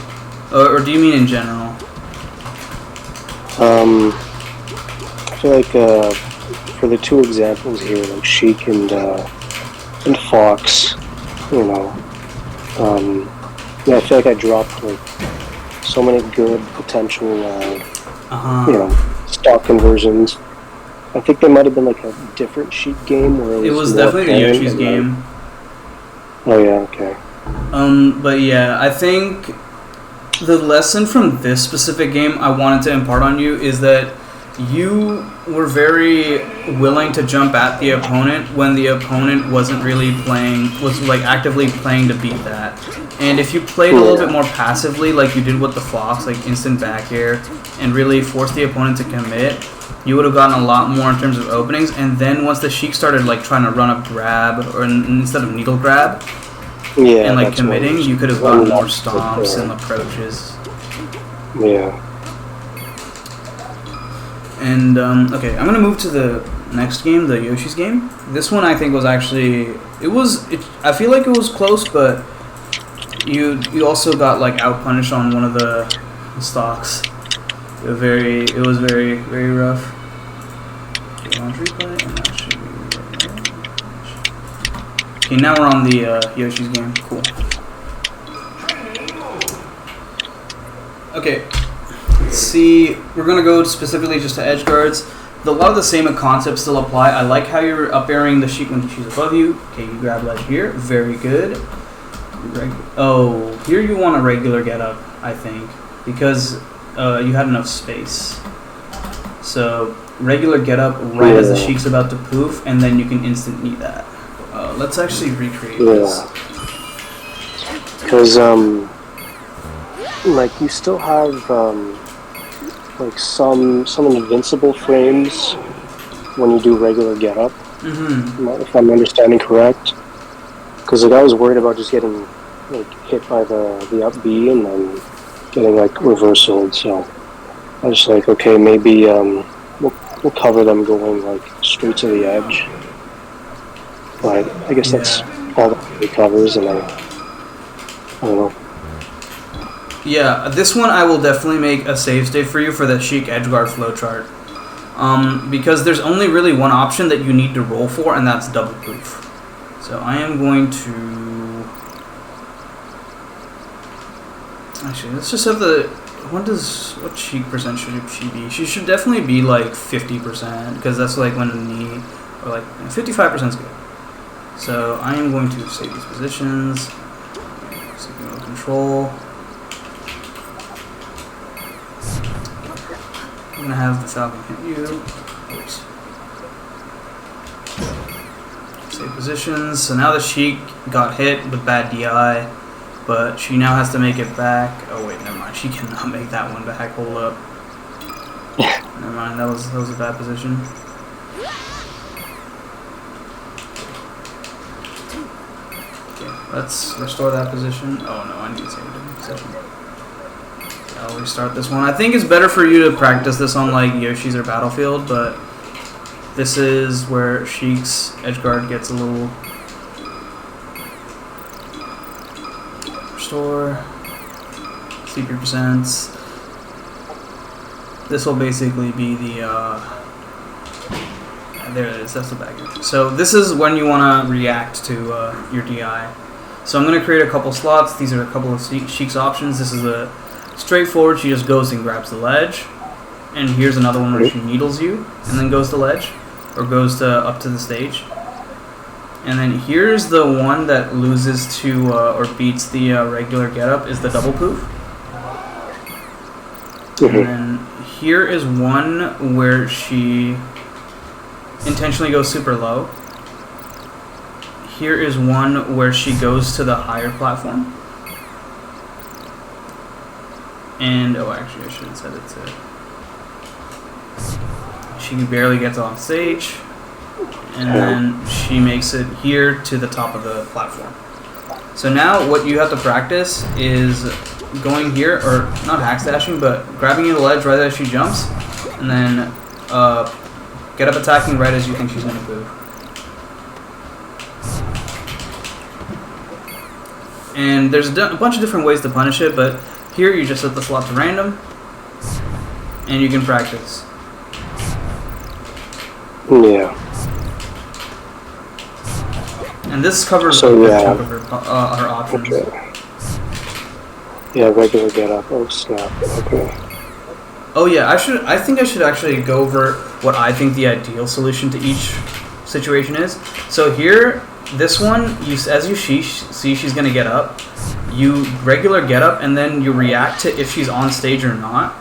Or do you mean in general? I feel like for the two examples here, like Shiek and Fox, I feel like I dropped like so many good potential, stock conversions. I think there might have been like a different Sheik game where it was definitely the Yoshi's game. Oh yeah, okay. But yeah, I think the lesson from this specific game I wanted to impart on you is that you were very willing to jump at the opponent when the opponent wasn't really was like actively playing to beat that. And if you played a little bit more passively, like you did with the Fox, like instant back air, and really forced the opponent to commit, you would have gotten a lot more in terms of openings. And then once the Sheik started like trying to run a grab, or instead of needle grab, and like committing, you could have gotten more stomps and approaches. Yeah. And okay, I'm gonna move to the next game, the Yoshi's game. This one I think was actually I feel like it was close, but you also got like out punished on one of the stocks. It was very very rough. Okay, replay, and that should be okay. Now we're on the Yoshi's game. Cool. Okay. Let's see, we're going to go specifically just to edge guards. A lot of the same concepts still apply. I like how you're up airing the Sheik when she's above you. Okay, you grab ledge here. Very good. Here you want a regular get up, I think, because you had enough space. So, regular get up right as the Sheik's about to poof, and then you can instant knee that. Let's actually recreate this. Because, like, you still have, like some invincible frames when you do regular get up. If I'm understanding correct, because like I was worried about just getting like hit by the up B and then getting like reversaled. So I was like, okay, maybe we'll cover them going like straight to the edge. But I guess that's all that it covers, and I don't know. Yeah, this one I will definitely make a save state for you for the Sheik edgeguard flowchart. because there's only really one option that you need to roll for, and that's double poof. So I am going to... Actually, let's just have the... What cheek percent should she be? She should definitely be like 50%, because that's like when the knee... Or like 55% is good. So I am going to save these positions. Signal control. I'm gonna have the Falcon hit you. Oops. Save positions. So now the Sheik got hit with bad DI, but she now has to make it back. Oh wait, never mind. She cannot make that one back. Hold up. Never mind. That was a bad position. Okay, let's restore that position. Oh no, I need to save a different position. I'll restart this one. I think it's better for you to practice this on like Yoshi's or Battlefield, but this is where Sheik's edgeguard gets a little... Restore. Sleep your percents. This will basically be the... there it is, that's the baggage. So this is when you want to react to your DI. So I'm going to create a couple slots. These are a couple of Sheik's options. This is a... straightforward, she just goes and grabs the ledge, and here's another one where she needles you and then goes to ledge, or goes to up to the stage. And then here's the one that loses to or beats the regular getup is the double poof. And then here is one where she intentionally goes super low. Here is one where she goes to the higher platform. And, oh, actually, I should have said it to... She barely gets off stage, and then she makes it here to the top of the platform. So now what you have to practice is going here, or not hack stashing, but grabbing the ledge right as she jumps, and then get up attacking right as you think she's going to move. And there's a bunch of different ways to punish it, but here you just set the slot to random, and you can practice. Yeah. And this covers So, a good yeah. chunk of her options. Okay. Yeah, regular get up. Oh snap. Okay. Oh yeah, I think I should actually go over what I think the ideal solution to each situation is. So here, this one, as you see she's gonna get up. You regular get up, and then you react to if she's on stage or not.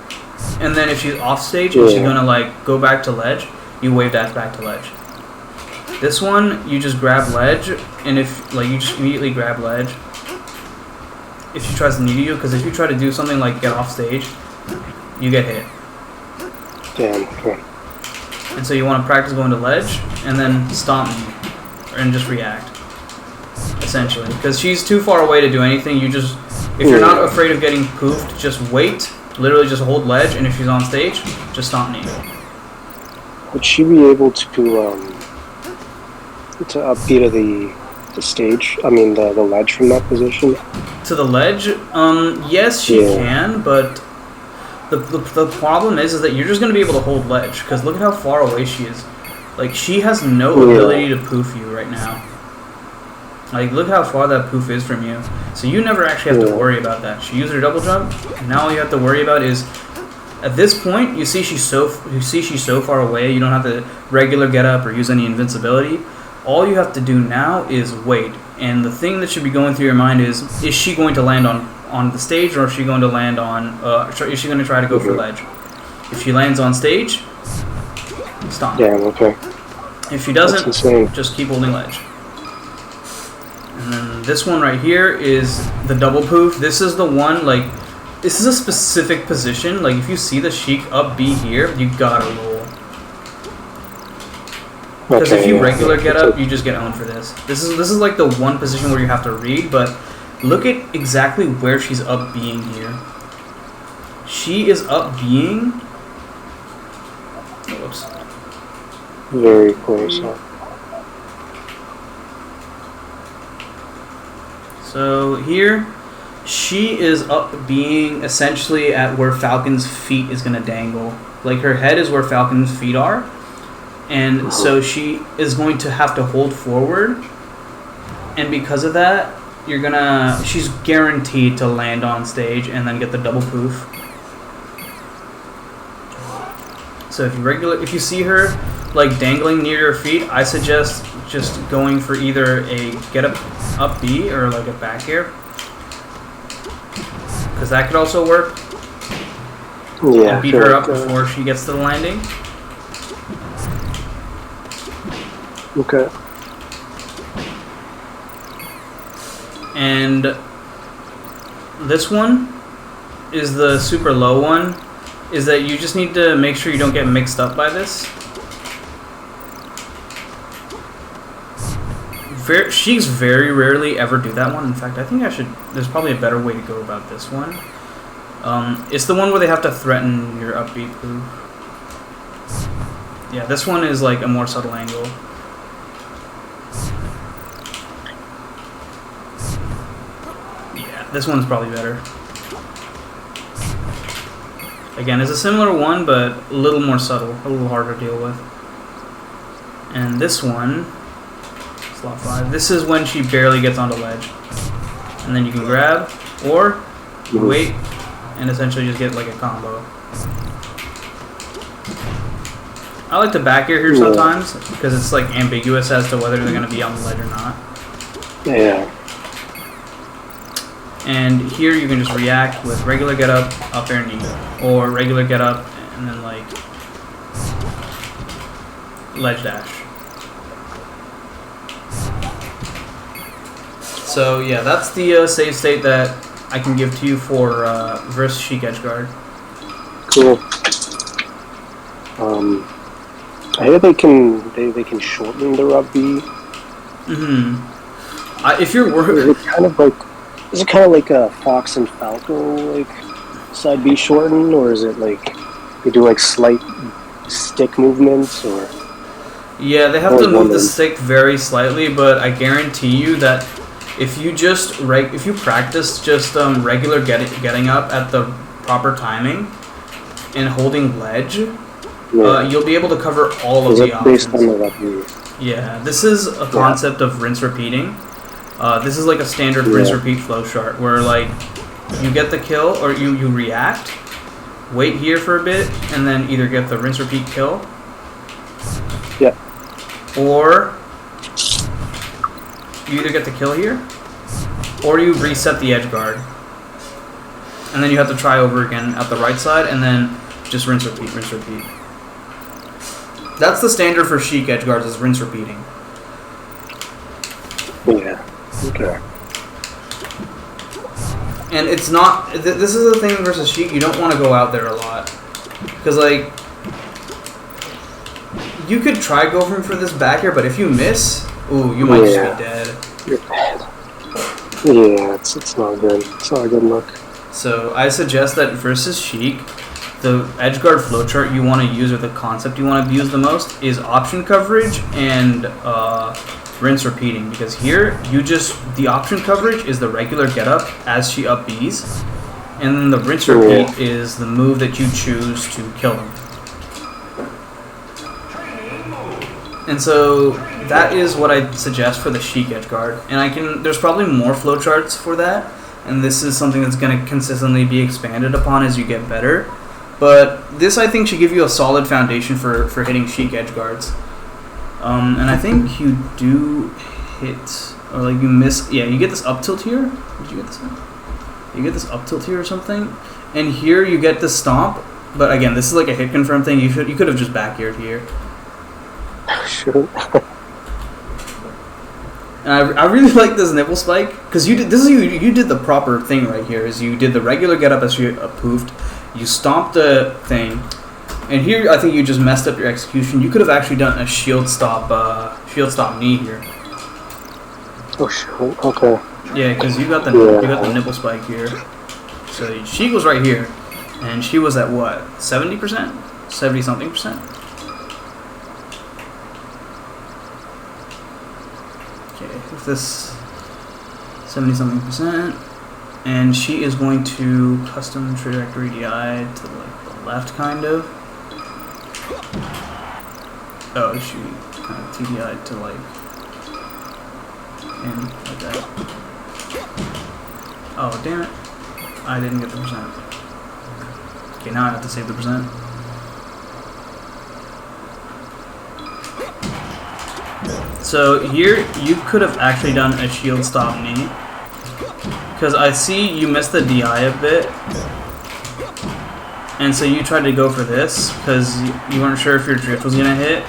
And then if she's off stage and she's gonna like go back to ledge, you wave dash back to ledge. This one, you just grab ledge, and if like you just immediately grab ledge. If she tries to knee you, because if you try to do something like get off stage, you get hit. Damn. Okay. And so you want to practice going to ledge, and then stomp knee, and just react. Essentially, because she's too far away to do anything. You just, if you're not afraid of getting poofed, just wait. Literally, just hold ledge, and if she's on stage, just stomp knee. Would she be able to upbeat of the stage? I mean, the ledge from that position. To the ledge, yes, she can, but the problem is that you're just gonna be able to hold ledge. Because look at how far away she is. Like she has no ability to poof you right now. Like, look how far that poof is from you. So you never actually have to worry about that. She used her double jump. Now all you have to worry about is, at this point, you see she's so far away. You don't have to regular get up or use any invincibility. All you have to do now is wait. And the thing that should be going through your mind is she going to land on the stage, or is she going to land on? Is she going to try to go for ledge? If she lands on stage, stomp. Damn. Okay. If she doesn't, just keep holding ledge. And then this one right here is the double poof. This is the one, like, this is a specific position. Like, if you see the Sheik up B here, you gotta roll. Because if you regular get up, you just get owned for this. This is like the one position where you have to read, but look at exactly where she's up being here. She is up being... Whoops. Very close. So here, she is up being essentially at where Falcon's feet is going to dangle. Like, her head is where Falcon's feet are. And so she is going to have to hold forward. And because of that, she's guaranteed to land on stage and then get the double poof. So if you see her like dangling near your feet, I suggest just going for either a get up B or like a back air, because that could also work. Yeah. And beat her up before she gets to the landing. Okay. And this one is the super low one. Is that you just need to make sure you don't get mixed up by this. Sheiks very rarely ever do that one. In fact, I think there's probably a better way to go about this one. It's the one where they have to threaten your upbeat move. Yeah, this one is like a more subtle angle. Yeah, this one's probably better. Again, it's a similar one, but a little more subtle, a little harder to deal with. And this one, slot 5, this is when she barely gets onto ledge. And then you can grab, or you wait, and essentially just get like a combo. I like to back air here sometimes, because it's like ambiguous as to whether they're going to be on the ledge or not. Yeah. And here you can just react with regular get up, up air knee, or regular get up and then like ledge dash. So yeah, that's the save state that I can give to you for versus Sheik edge guard. Cool. I hear they can shorten the up B. If you're worried, is it kind of like a Fox and Falco, like side B shorten, or is it like they do like slight stick movements, or? Yeah, they have to move the stick very slightly, but I guarantee you that if you just if you practice just regular getting up at the proper timing and holding ledge, you'll be able to cover all of the options. Based on the yeah, this is a concept of rinse repeating. This is like a standard rinse repeat flow chart where like you get the kill or you react, wait here for a bit, and then either get the rinse repeat kill. Yeah. Or you either get the kill here, or you reset the edge guard. And then you have to try over again at the right side, and then just rinse repeat, rinse repeat. That's the standard for Sheik edge guards, is rinse repeating. Yeah. Okay. And it's not... this is the thing versus Sheik, you don't want to go out there a lot. Because, like... you could try going for this back air, but if you miss... ooh, you might just be dead. You're dead. Yeah, it's not good. It's not a good look. So, I suggest that versus Sheik, the edge guard flowchart you want to use, or the concept you want to use the most, is option coverage and rinse repeating. Because here, the option coverage is the regular get up as she up Bs, and then the rinse repeat is the move that you choose to kill him. And so that is what I suggest for the Sheik edge guard. And there's probably more flowcharts for that, and this is something that's going to consistently be expanded upon as you get better. But this, I think, should give you a solid foundation for hitting Sheik edge guards. And I think you do hit, or like you miss, yeah, you get this up tilt here. Did you get this one? You get this up tilt here or something. And here you get the stomp. But again, this is like a hit confirm thing. You could have just back aired here. Sure. And I really like this nipple spike, because you did the proper thing right here. Is you did the regular get up as you poofed, you stomped the thing, and here I think you just messed up your execution. You could have actually done a shield stop knee here. Oh shit. Okay. Yeah, because you got the nipple spike here. So she was right here, and she was at what, 70%, 70-something%. Okay, if this 70-something%, And she is going to custom trajectory DI to like the left, kind of. Oh, she kind of TDI to like in like that. Oh, damn it. I didn't get the percent. Okay, now I have to save the percent. So here, you could have actually done a shield stop knee. Because I see you missed the DI a bit. And so you tried to go for this, because you weren't sure if your drift was going to hit.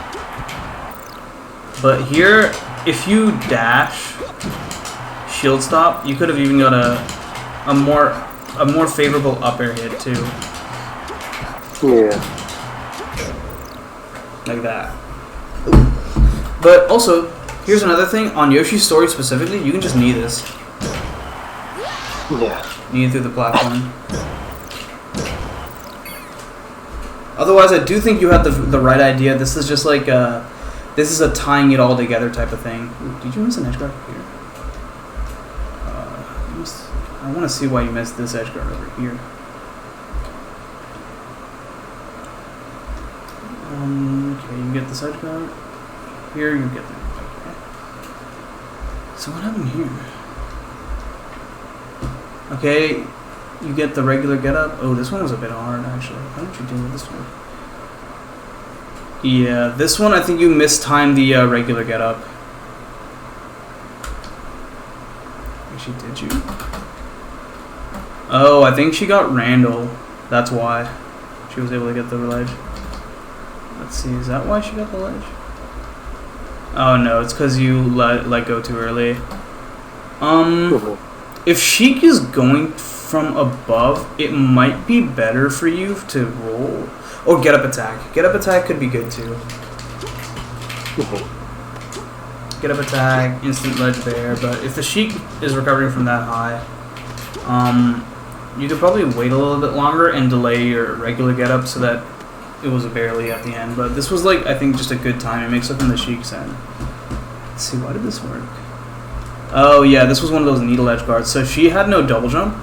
But here, if you dash shield stop, you could have even got a more favorable up air hit too. Yeah. Like that. But also, here's another thing. On Yoshi's story specifically, you can just knee this. Yeah. Knee it through the platform. Otherwise, I do think you had the right idea. This is just like this is a tying it all together type of thing. Ooh, did you miss an edge guard here? I want to see why you missed this edge guard over here. Okay, you get this edge guard. Here, you get that. Okay. So what happened here? Okay, you get the regular get up. Oh, this one was a bit hard actually. How did you do with this one? Yeah, this one I think you mistimed the regular get up. Actually, did you? Oh, I think she got Randall. That's why she was able to get the ledge. Let's see, is that why she got the ledge? Oh no, it's because you let go too early. If Shiek is going from above, it might be better for you to roll or get up attack. Get up attack could be good too. Get up attack, instant ledge there. But if the Shiek is recovering from that high, you could probably wait a little bit longer and delay your regular get up so that it was barely at the end. But this was like, I think, just a good time. It makes up in the Sheik's end. Let's see, why did this work? Oh yeah, this was one of those needle edge guards. So she had no double jump.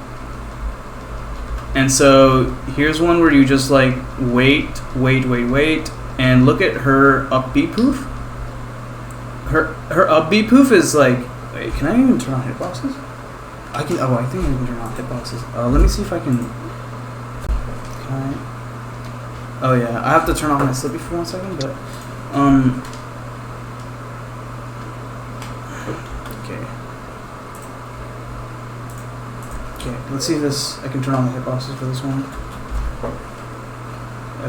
And so here's one where you just like wait, and look at her up B poof. Her up B poof is like, wait, can I even turn on hitboxes? I can. Oh, I think I can turn on hitboxes. Let me see if I can. Can I? Oh yeah, I have to turn off my slippy for 1 second, but okay, let's see if this, I can turn on the hitboxes for this one.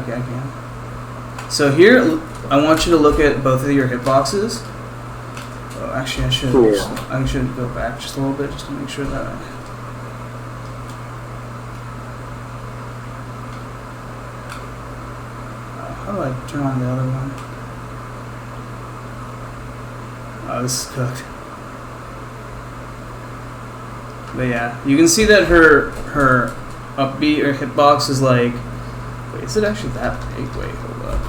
Okay, I can. So here, I want you to look at both of your hitboxes. Oh, actually, I should go back just a little bit just to make sure that how do I turn on the other one? Oh, this is cooked. But yeah, you can see that her up B or hitbox is like, wait, is it actually that big? Wait, hold up.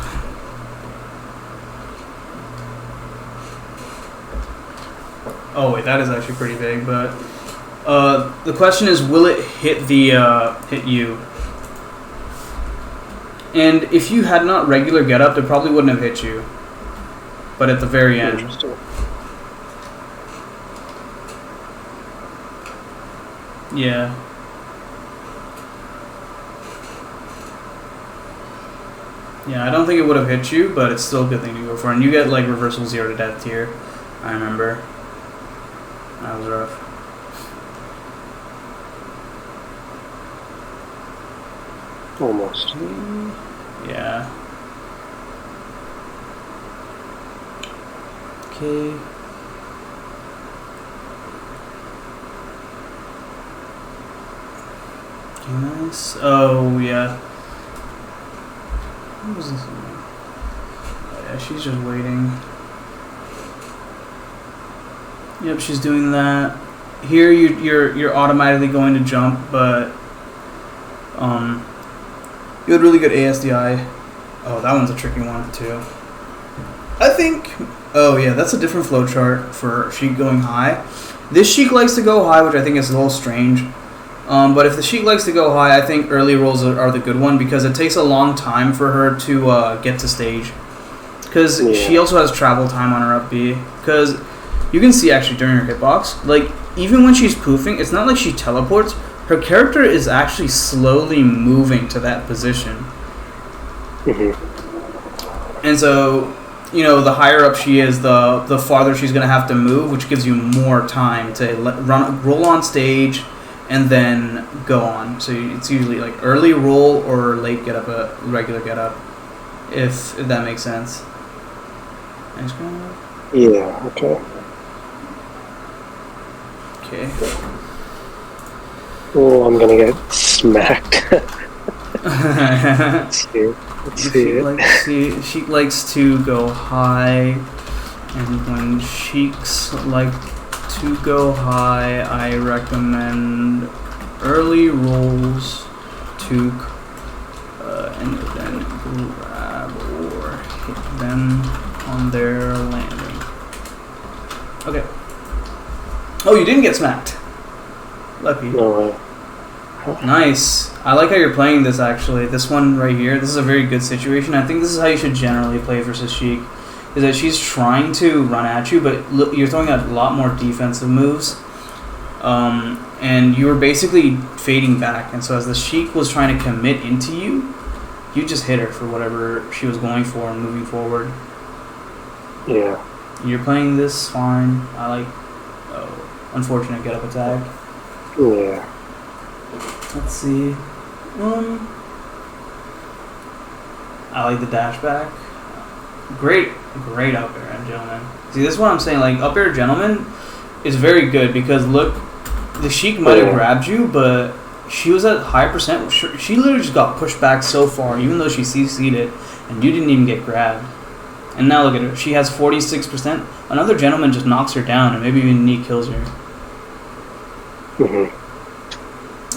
Oh wait, that is actually pretty big. But the question is, will it hit hit you? And if you had not regular get up, it probably wouldn't have hit you. But at the very end. Yeah. Yeah, I don't think it would have hit you, but it's still a good thing to go for. And you get like reversal 0 to death here. I remember. That was rough. Almost. Yeah. Okay. Nice. Oh yeah. What was this? Oh, yeah, she's just waiting. Yep, she's doing that. Here you're automatically going to jump, but you had really good ASDI. Oh, that one's a tricky one too. I think. Oh yeah, that's a different flowchart for Sheik going high. This Sheik likes to go high, which I think is a little strange. But if the Sheik likes to go high, I think early rolls are the good one because it takes a long time for her to get to stage. Because she also has travel time on her up B. Because you can see actually during her hitbox, like even when she's poofing, it's not like she teleports. Her character is actually slowly moving to that position. And so, you know, the higher up she is, the farther she's going to have to move, which gives you more time to roll on stage and then go on. So it's usually like early roll or late get up, a regular get up, if that makes sense. Yeah, okay. Okay. Oh, I'm gonna get smacked. Let's see. Sheik likes to go high, and when Sheiks like to go high, I recommend early rolls to and then grab or hit them on their landing. Okay. Oh, you didn't get smacked. Lucky. No. Nice. I like how you're playing this, actually. This one right here, this is a very good situation. I think this is how you should generally play versus Sheik. Is that she's trying to run at you, but you're throwing a lot more defensive moves. And you were basically fading back. And so as the Sheik was trying to commit into you, you just hit her for whatever she was going for and moving forward. Yeah. You're playing this fine. I like... Oh, unfortunate get-up attack. Yeah. Let's see. I like the dash back. Great up air, gentlemen. See, this is what I'm saying. Like, up air, gentlemen, is very good because look, the Sheik might have grabbed you, but she was at high percent. She literally just got pushed back so far, even though she CC'd it, and you didn't even get grabbed. And now look at her. She has 46%. Another gentleman just knocks her down, and maybe even knee kills her.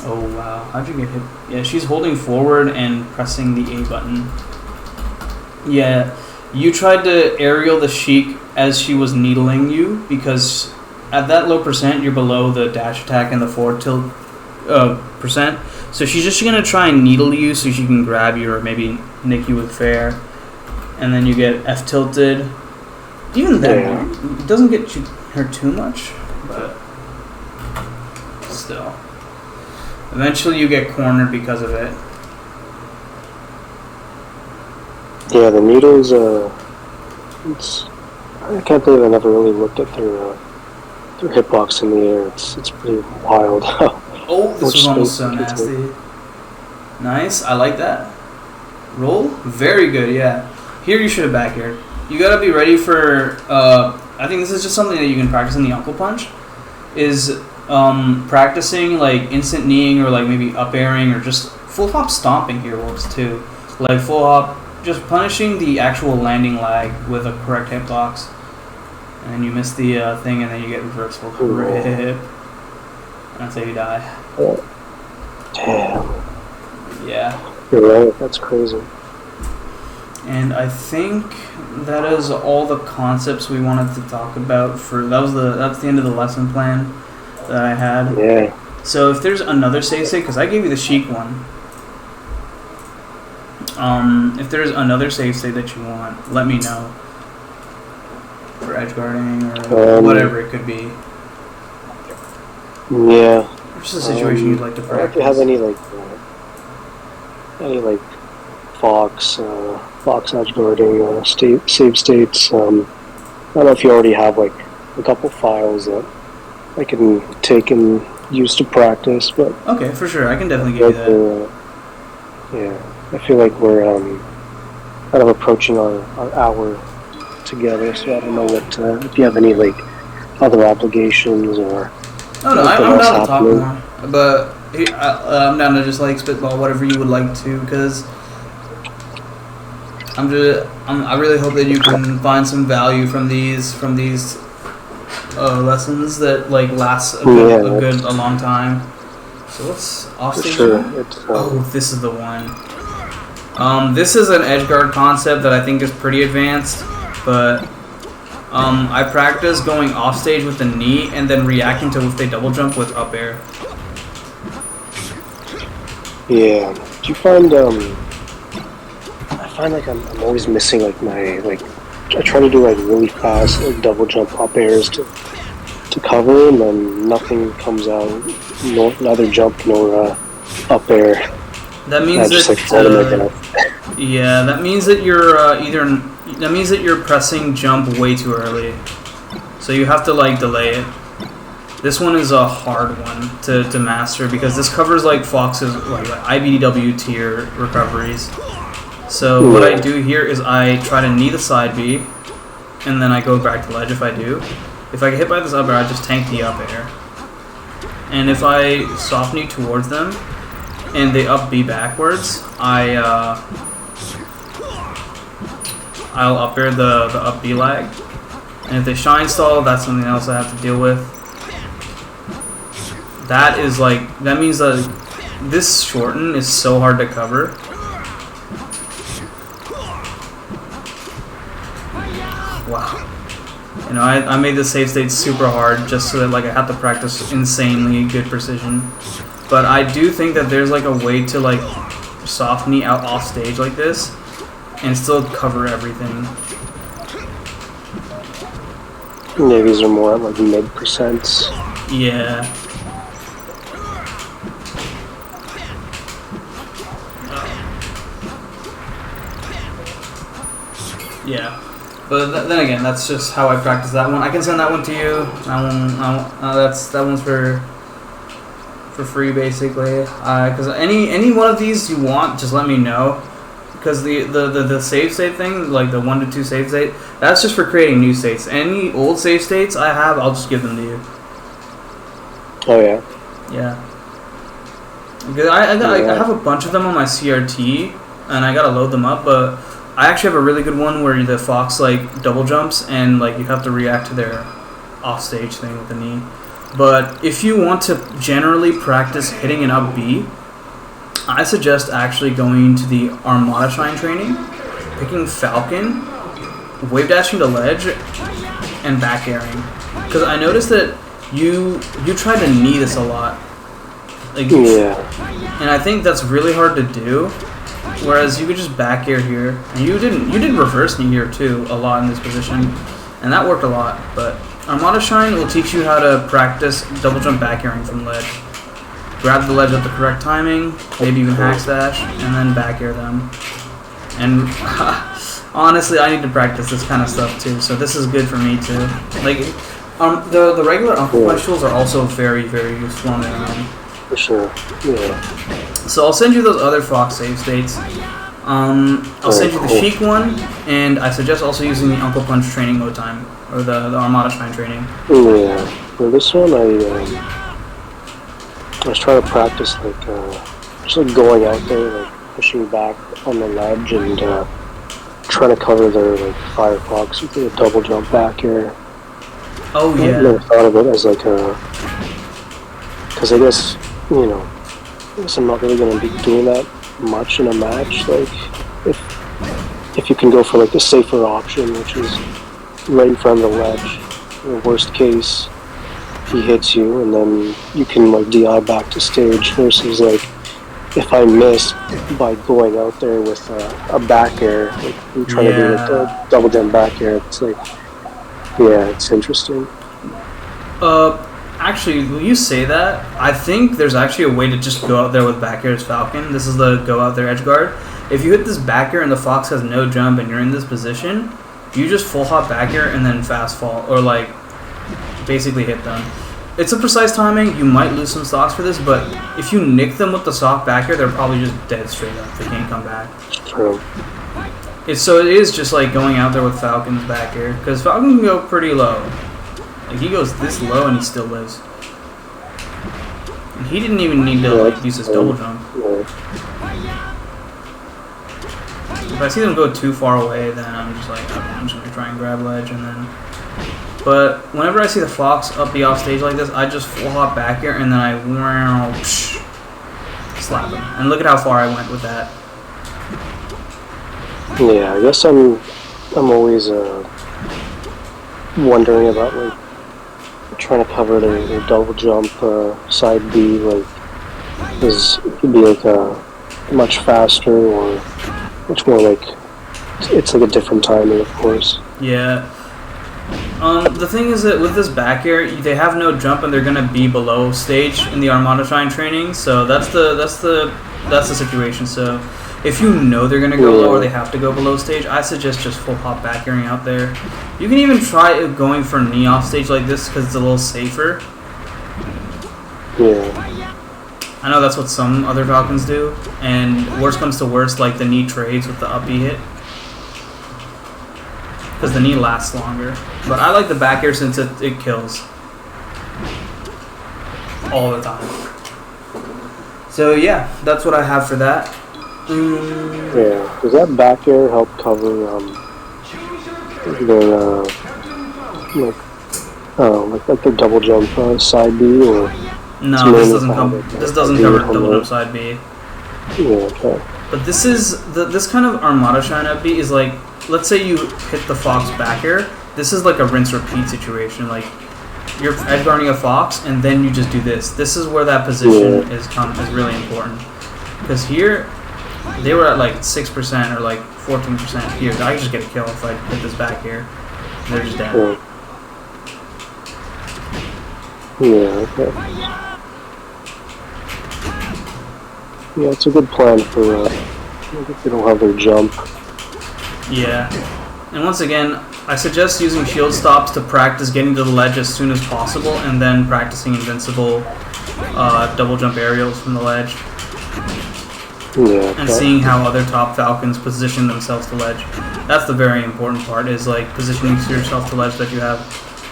Oh, wow. How'd you get hit? Yeah, she's holding forward and pressing the A button. Yeah, you tried to aerial the Sheik as she was needling you because at that low percent, you're below the dash attack and the forward tilt percent. So she's just going to try and needle you so she can grab you or maybe nick you with fair. And then you get F-tilted. Even then, it doesn't get her too much, but still. Eventually you get cornered because of it. Yeah, the needles, I can't believe I never really looked at their hitbox in the air. It's pretty wild. Oh, this was almost so nasty. Nice, I like that. Roll? Very good, yeah. Here you should have back aired. You gotta be ready for, I think this is just something that you can practice in the Uncle Punch, is practicing like instant kneeing or like maybe up airing or just full hop stomping here works too. Like full hop, just punishing the actual landing lag with a correct hitbox. And then you miss the thing and then you get reversal rip. And that's how you die. Damn. Yeah. You're right, that's crazy. And I think that is all the concepts we wanted to talk about for that's the end of the lesson plan that I had. Yeah. So if there's another save state, because I gave you the Sheik one. If there's another save state that you want, let me know. For edge guarding or whatever it could be. Yeah. Just a situation you'd like to practice. If you have any Fox edge guarding save states. I don't know if you already have like a couple files that I can take and use to practice, but okay, for sure, I can definitely give you that. Yeah, I feel like we're kind of approaching our hour together, so I don't know what if you have any like other obligations or. Oh no, I'm down to talk more, but I'm down to just like spitball whatever you would like to, because I really hope that you can find some value from these lessons that like last a long time. So what's off stage? Sure. This is the one. This is an edge guard concept that I think is pretty advanced, but I practice going off stage with the knee and then reacting to if they double jump with up air. Yeah. Do you find I find like I'm always missing like my I try to do like really fast like double jump up airs to cover, and then nothing comes out, neither jump nor up air. That means just that like fall to my death. yeah, that means that you're that means that you're pressing jump way too early. So you have to like delay it. This one is a hard one to master because this covers like Fox's like IBDW tier recoveries. So what I do here is I try to knee the side B, and then I go back to ledge if I do. If I get hit by this up air, I just tank the up air. And if I soft knee towards them, and they up B backwards, I'll up air the up B lag. And if they shine stall, that's something else I have to deal with. That is like, that means that this shorten is so hard to cover. Wow. You know, I made the save state super hard just so that like I have to practice insanely good precision. But I do think that there's like a way to like soft knee out off stage like this and still cover everything. Yeah, these are more at like mid percents. Yeah. Yeah. But then again, that's just how I practice that one. I can send that one to you. That one's for free basically. Because any one of these you want, just let me know. Because the save state thing, like the 1 to 2 save state, that's just for creating new states. Any old save states I have, I'll just give them to you. Oh yeah. Yeah. Because I have a bunch of them on my CRT, and I gotta load them up, but I actually have a really good one where the Fox like double jumps and like you have to react to their offstage thing with the knee. But if you want to generally practice hitting an up B, I suggest actually going to the Armada Shine training, picking Falcon, wave dashing to ledge, and back airing. Because I noticed that you try to knee this a lot. Like, yeah. And I think that's really hard to do. Whereas you could just back air here, and you did reverse knee here too a lot in this position, and that worked a lot. But Armada Shine will teach you how to practice double jump back airing from ledge. Grab the ledge at the correct timing, maybe even hack stash, and then back air them. And honestly, I need to practice this kind of stuff too, so this is good for me too. Like, the regular Uncle Punch tools are also very, very useful on their own. For sure. Yeah. So I'll send you those other Fox save states. I'll send you the Shiek one, and I suggest also using the Uncle Punch training mode time, or the Armada Shine training. Yeah. For this one, I was trying to practice like just like going out there, like pushing back on the ledge and trying to cover their like Firefox with a double jump back here. Oh yeah. I never thought of it as like a, because I guess I guess I'm not really going to be doing that much in a match. Like, if you can go for like the safer option, which is right in front of the ledge. In the worst case, he hits you, and then you can like DI back to stage. Versus like, if I miss by going out there with a back air, like I'm trying to do like a double jump back air. It's like, yeah, it's interesting. Actually, will you say that? I think there's actually a way to just go out there with back air as Falcon. This is the go out there edge guard. If you hit this back air and the Fox has no jump and you're in this position, you just full hop back air and then fast fall, or like basically hit them. It's a precise timing. You might lose some stocks for this, but if you nick them with the soft back air, they're probably just dead straight up. They can't come back. True. So it is just like going out there with Falcon's back air, because Falcon can go pretty low. Like, he goes this low and he still lives. And he didn't even need to like use his double jump. If I see them go too far away, then I'm just like, okay, I'm just gonna try and grab ledge, and then. But whenever I see the Fox up the off stage like this, I just full hop back here and then I slap him. And look at how far I went with that. Yeah, I guess I'm always wondering about like trying to cover their double jump side B, like Because it could be like a much faster or much more like it's like a different timing, of course. Yeah. The thing is that with this back air, they have no jump and they're gonna be below stage in the Armada Shine training. So that's the situation. So if you know they're gonna go low or they have to go below stage, I suggest just full hop back airing out there. You can even try going for knee off stage like this because it's a little safer. Yeah. I know that's what some other Falcons do, and worst comes to worst, like the knee trades with the up B hit. Because the knee lasts longer. But I like the back air since it kills. All the time. So yeah, that's what I have for that. Yeah, does that back air help cover their like their double jump side B or? No, this doesn't cover double jump side B. Yeah, okay. But this is this kind of Armada Shine up B is like, let's say you hit the Fox back air. This is like a rinse repeat situation. Like you're edge guarding a Fox and then you just do this. This is where that position is really important. Because here they were at like 6% or like 14% here. I could just get a kill if I hit this back air. They're just dead. Yeah, okay. Yeah, it's a good plan for if they don't have their jump. Yeah. And once again, I suggest using shield stops to practice getting to the ledge as soon as possible and then practicing invincible double jump aerials from the ledge. Yeah, and seeing how other top Falcons position themselves to ledge. That's the very important part, is like positioning yourself to ledge that you have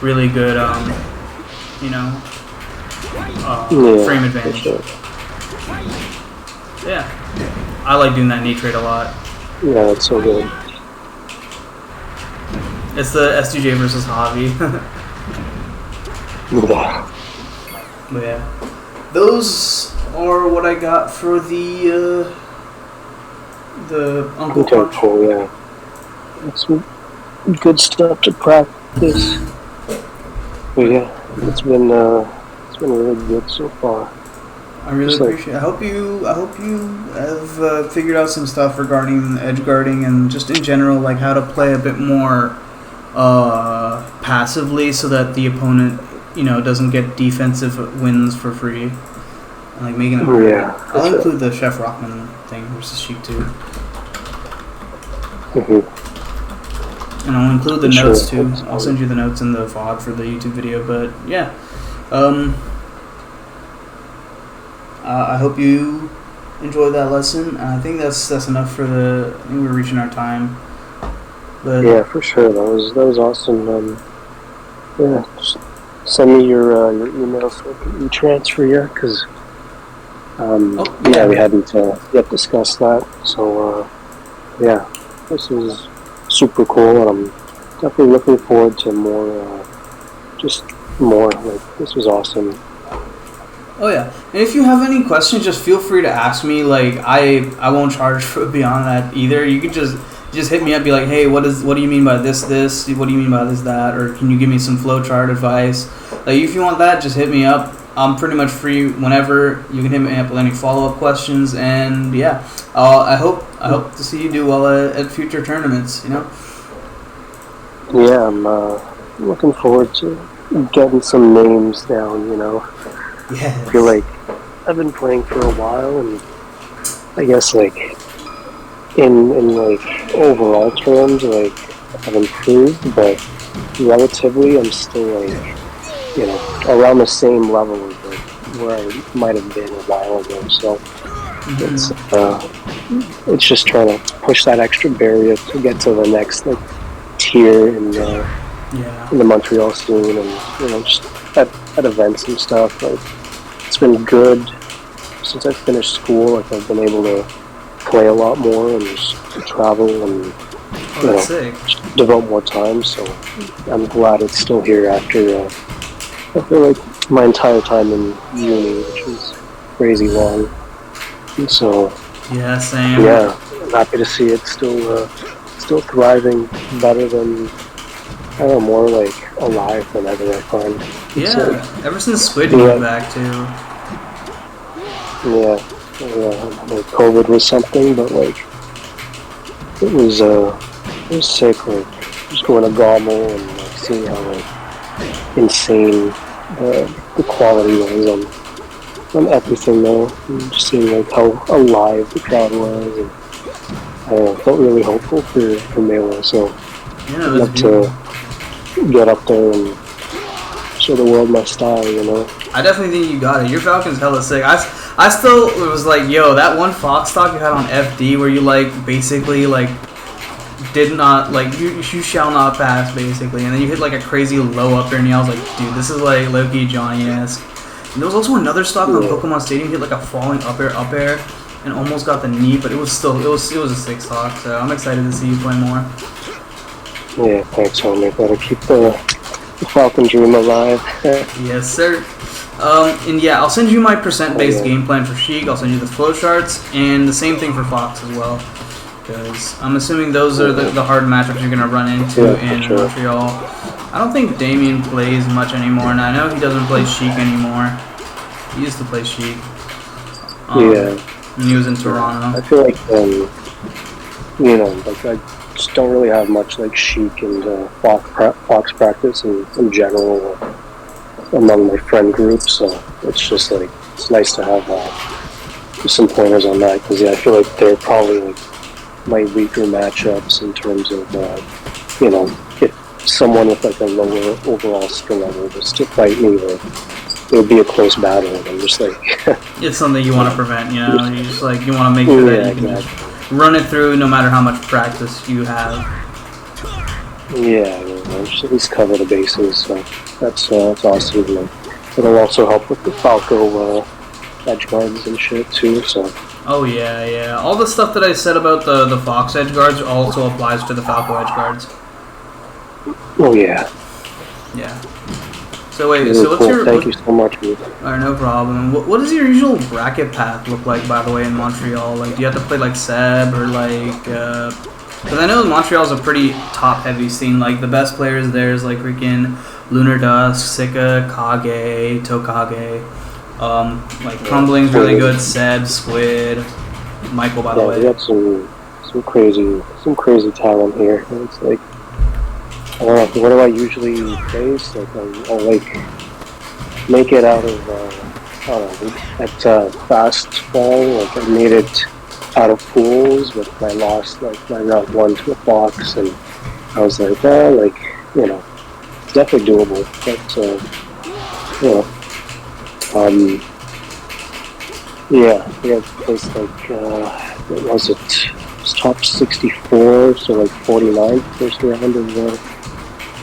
really good, frame advantage. Sure. Yeah. I like doing that knee trade a lot. Yeah, it's so good. It's the SDJ versus Javi. Yeah. But yeah. Those are what I got for the Uncle Punch. Cool, yeah. That's some good stuff to practice. But yeah, it's been really good so far. I really appreciate it. I hope you have figured out some stuff regarding edge guarding and just in general, like how to play a bit more passively so that the opponent, doesn't get defensive wins for free. And like making them. Yeah. I'll include the Chef Rockman thing versus Shiek too. And I'll include the notes too. I'll send you the notes in the VOD for the YouTube video. But yeah. I hope you enjoyed that lesson. I think that's enough for I think we're reaching our time. But yeah, for sure. That was awesome. Yeah, just send me your email so I can transfer you, because we hadn't yet discussed that. So yeah, this is super cool, and I'm definitely looking forward to more. Like, this was awesome. Oh yeah, and if you have any questions, just feel free to ask me. Like I won't charge for beyond that either. You can just hit me up, be like, hey, what do you mean by this? What do you mean by this, that? Or can you give me some flowchart advice? Like if you want that, just hit me up. I'm pretty much free whenever. You can hit me up with any follow-up questions, and yeah, I hope to see you do well at future tournaments. Yeah, I'm looking forward to getting some names down. Yes. I feel like I've been playing for a while, and I guess like in like overall terms, like I've improved, but relatively I'm still like around the same level as like where I might have been a while ago. So it's just trying to push that extra barrier to get to the next like tier in the Montreal scene, and just at events and stuff. Like it's been good since I finished school. Like I've been able to play a lot more and just travel and devote more time. So I'm glad it's still here after I feel like my entire time in uni, which was crazy long. And so yeah, same. Yeah, I'm happy to see it still thriving better than, I don't know, more like alive than ever, I find. Yeah, ever since Squid came back too. Yeah, like COVID was something, but like it was sick. Like just going to Gobble and like seeing how like insane the quality was on everything though. And just seeing like how alive the crowd was, and I don't know, felt really hopeful for Melee. So Yeah, I'd that's love to get up there and show the world my style, you know. I definitely think you got it. Your Falcon's hella sick. I still was like, yo, that one Fox stock you had on FD where you like basically like did not like you shall not pass basically, and then you hit like a crazy low up air, and I was like, dude, this is like Loki Johnny-esque. And there was also another stock on Pokemon Stadium hit like a falling up air, and almost got the knee, but it was a sick stock. So I'm excited to see you play more. Yeah, thanks, homie. Gotta keep the Falcon dream alive. Yes, sir. And yeah, I'll send you my percent-based game plan for Sheik. I'll send you the flowcharts, and the same thing for Fox as well. Because I'm assuming those are the hard matchups you're going to run into in Montreal. I don't think Damien plays much anymore, and I know he doesn't play Sheik anymore. He used to play Sheik. Yeah. When he was in Toronto. I feel like, you know, like I just don't really have much like Sheik and Fox practice in general among my friend group, so it's just like, it's nice to have some pointers on that, because yeah, I feel like they're probably like my weaker matchups in terms of, you know, if someone with like a lower overall skill level was to fight me, like, it would be a close battle, and I'm just like... It's something you want to prevent, you know? You just like, you want to make sure that you can just run it through no matter how much practice you have. Yeah, I'll just at least cover the bases, so that's awesome. Like, it'll also help with the Falco edge guards and shit too, so... Oh yeah. All the stuff that I said about the Fox edge guards also applies to the Falco edge guards. Oh yeah. Yeah. So wait, really so what's cool. your... Thank you so much, dude. Alright, no problem. What does your usual bracket path look like, by the way, in Montreal? Like, do you have to play like Seb or like... Because I know Montreal's a pretty top-heavy scene. Like, the best players there is like freaking Lunar Dusk, Sika, Kage, Tokage. Like Crumbling's really good. Seb, Squid, Michael, by the way. We got some crazy talent here. It's like, I don't know, what do I usually face? Like I'll like make it out of I don't know, at fastball. Like I made it out of pools, but I lost like my round 1 to a Fox, and I was like, like, you know, it's definitely doable. But you know. Yeah, we had placed like, what was it? It was top 64, so like 49 first round of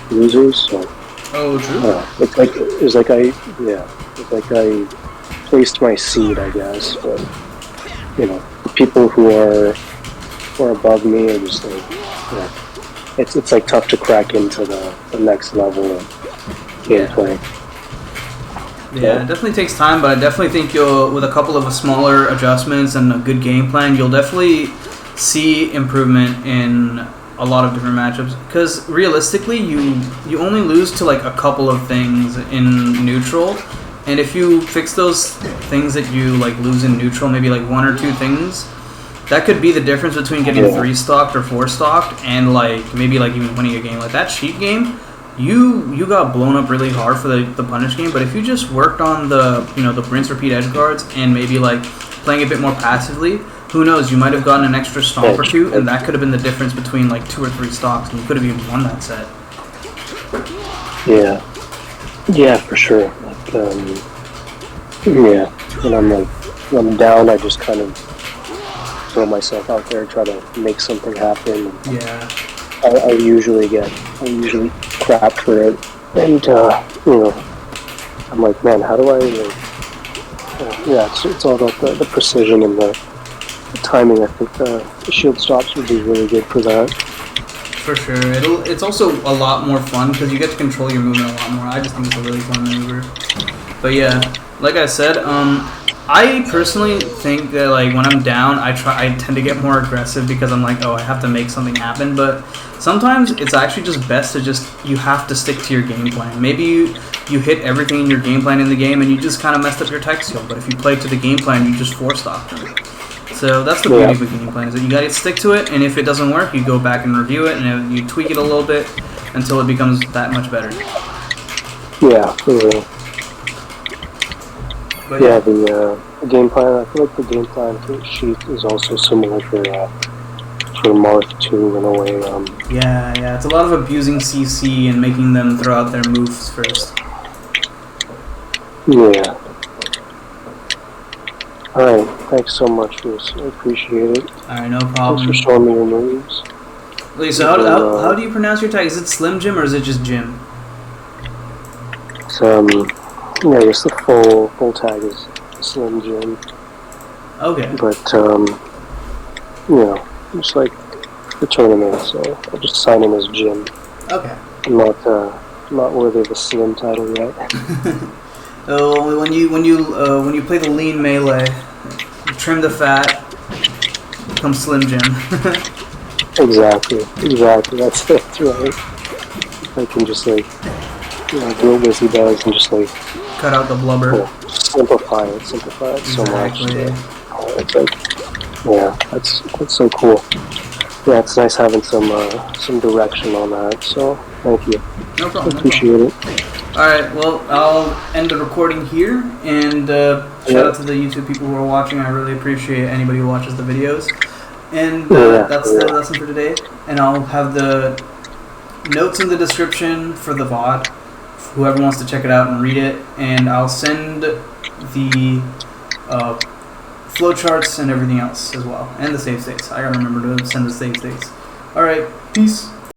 losers. So, oh, true. It's like I placed my seed, I guess. But you know, the people who are above me are just like, you know, it's like tough to crack into the next level of gameplay. Yeah, it definitely takes time, but I definitely think you'll, with a couple of smaller adjustments and a good game plan, you'll definitely see improvement in a lot of different matchups. Because realistically, you only lose to like a couple of things in neutral, and if you fix those things that you like lose in neutral, maybe like 1 or 2 things, that could be the difference between getting 3-stocked or 4-stocked and like maybe like even winning a game. Like that Sheik game, you got blown up really hard for the punish game, but if you just worked on the the rinse repeat edge guards and maybe like playing a bit more passively, who knows, you might have gotten an extra stomp or 2, and that could have been the difference between like 2 or 3 stocks, and you could have even won that set. Yeah, for sure. Like, yeah, when I'm down, I just kind of throw myself out there, try to make something happen. Yeah. I usually crapped for it, and I'm like, man, how do I? It's all about the precision and the timing. I think the shield stops would be really good for that. For sure, it's also a lot more fun because you get to control your movement a lot more. I just think it's a really fun maneuver. But yeah, like I said, I personally think that like when I'm down, I tend to get more aggressive because I'm like, oh, I have to make something happen. But sometimes it's actually just best to you have to stick to your game plan. Maybe you hit everything in your game plan in the game and you just kind of messed up your tech skill. But if you play to the game plan, you just force stop them. So that's the beauty of a game plan, is that you gotta stick to it, and if it doesn't work, you go back and review it, and you tweak it a little bit until it becomes that much better. Yeah, for real. But yeah, the game plan, I feel like the game plan for Shiek is also similar for Marth too, in a way. Yeah, it's a lot of abusing CC and making them throw out their moves first. Yeah. Alright, thanks so much, Bruce. I appreciate it. Alright, no problem. Thanks for showing me your moves. Wait, so how do you pronounce your tag? Is it SlimGim or is it just Jim? It's, yeah, I guess the full tag is SlimGim. Okay. But, you know, just like the tournament, so I'll just sign in as Jim. Okay. I'm not worthy of the Slim title yet. When you play the lean melee, you trim the fat, become Slim Jim. Exactly. That's right. I can just like, you know, do what he does and just like cut out the blubber. Simplify it so much. It's like, yeah, that's so cool. Yeah, it's nice having some direction on that. So thank you. No problem. I appreciate it. Alright, well, I'll end the recording here, and shout out to the YouTube people who are watching. I really appreciate anybody who watches the videos. And that's the lesson for today. And I'll have the notes in the description for the VOD, whoever wants to check it out and read it. And I'll send the flowcharts and everything else as well, and the save states. I gotta remember to send the save states. Alright, peace.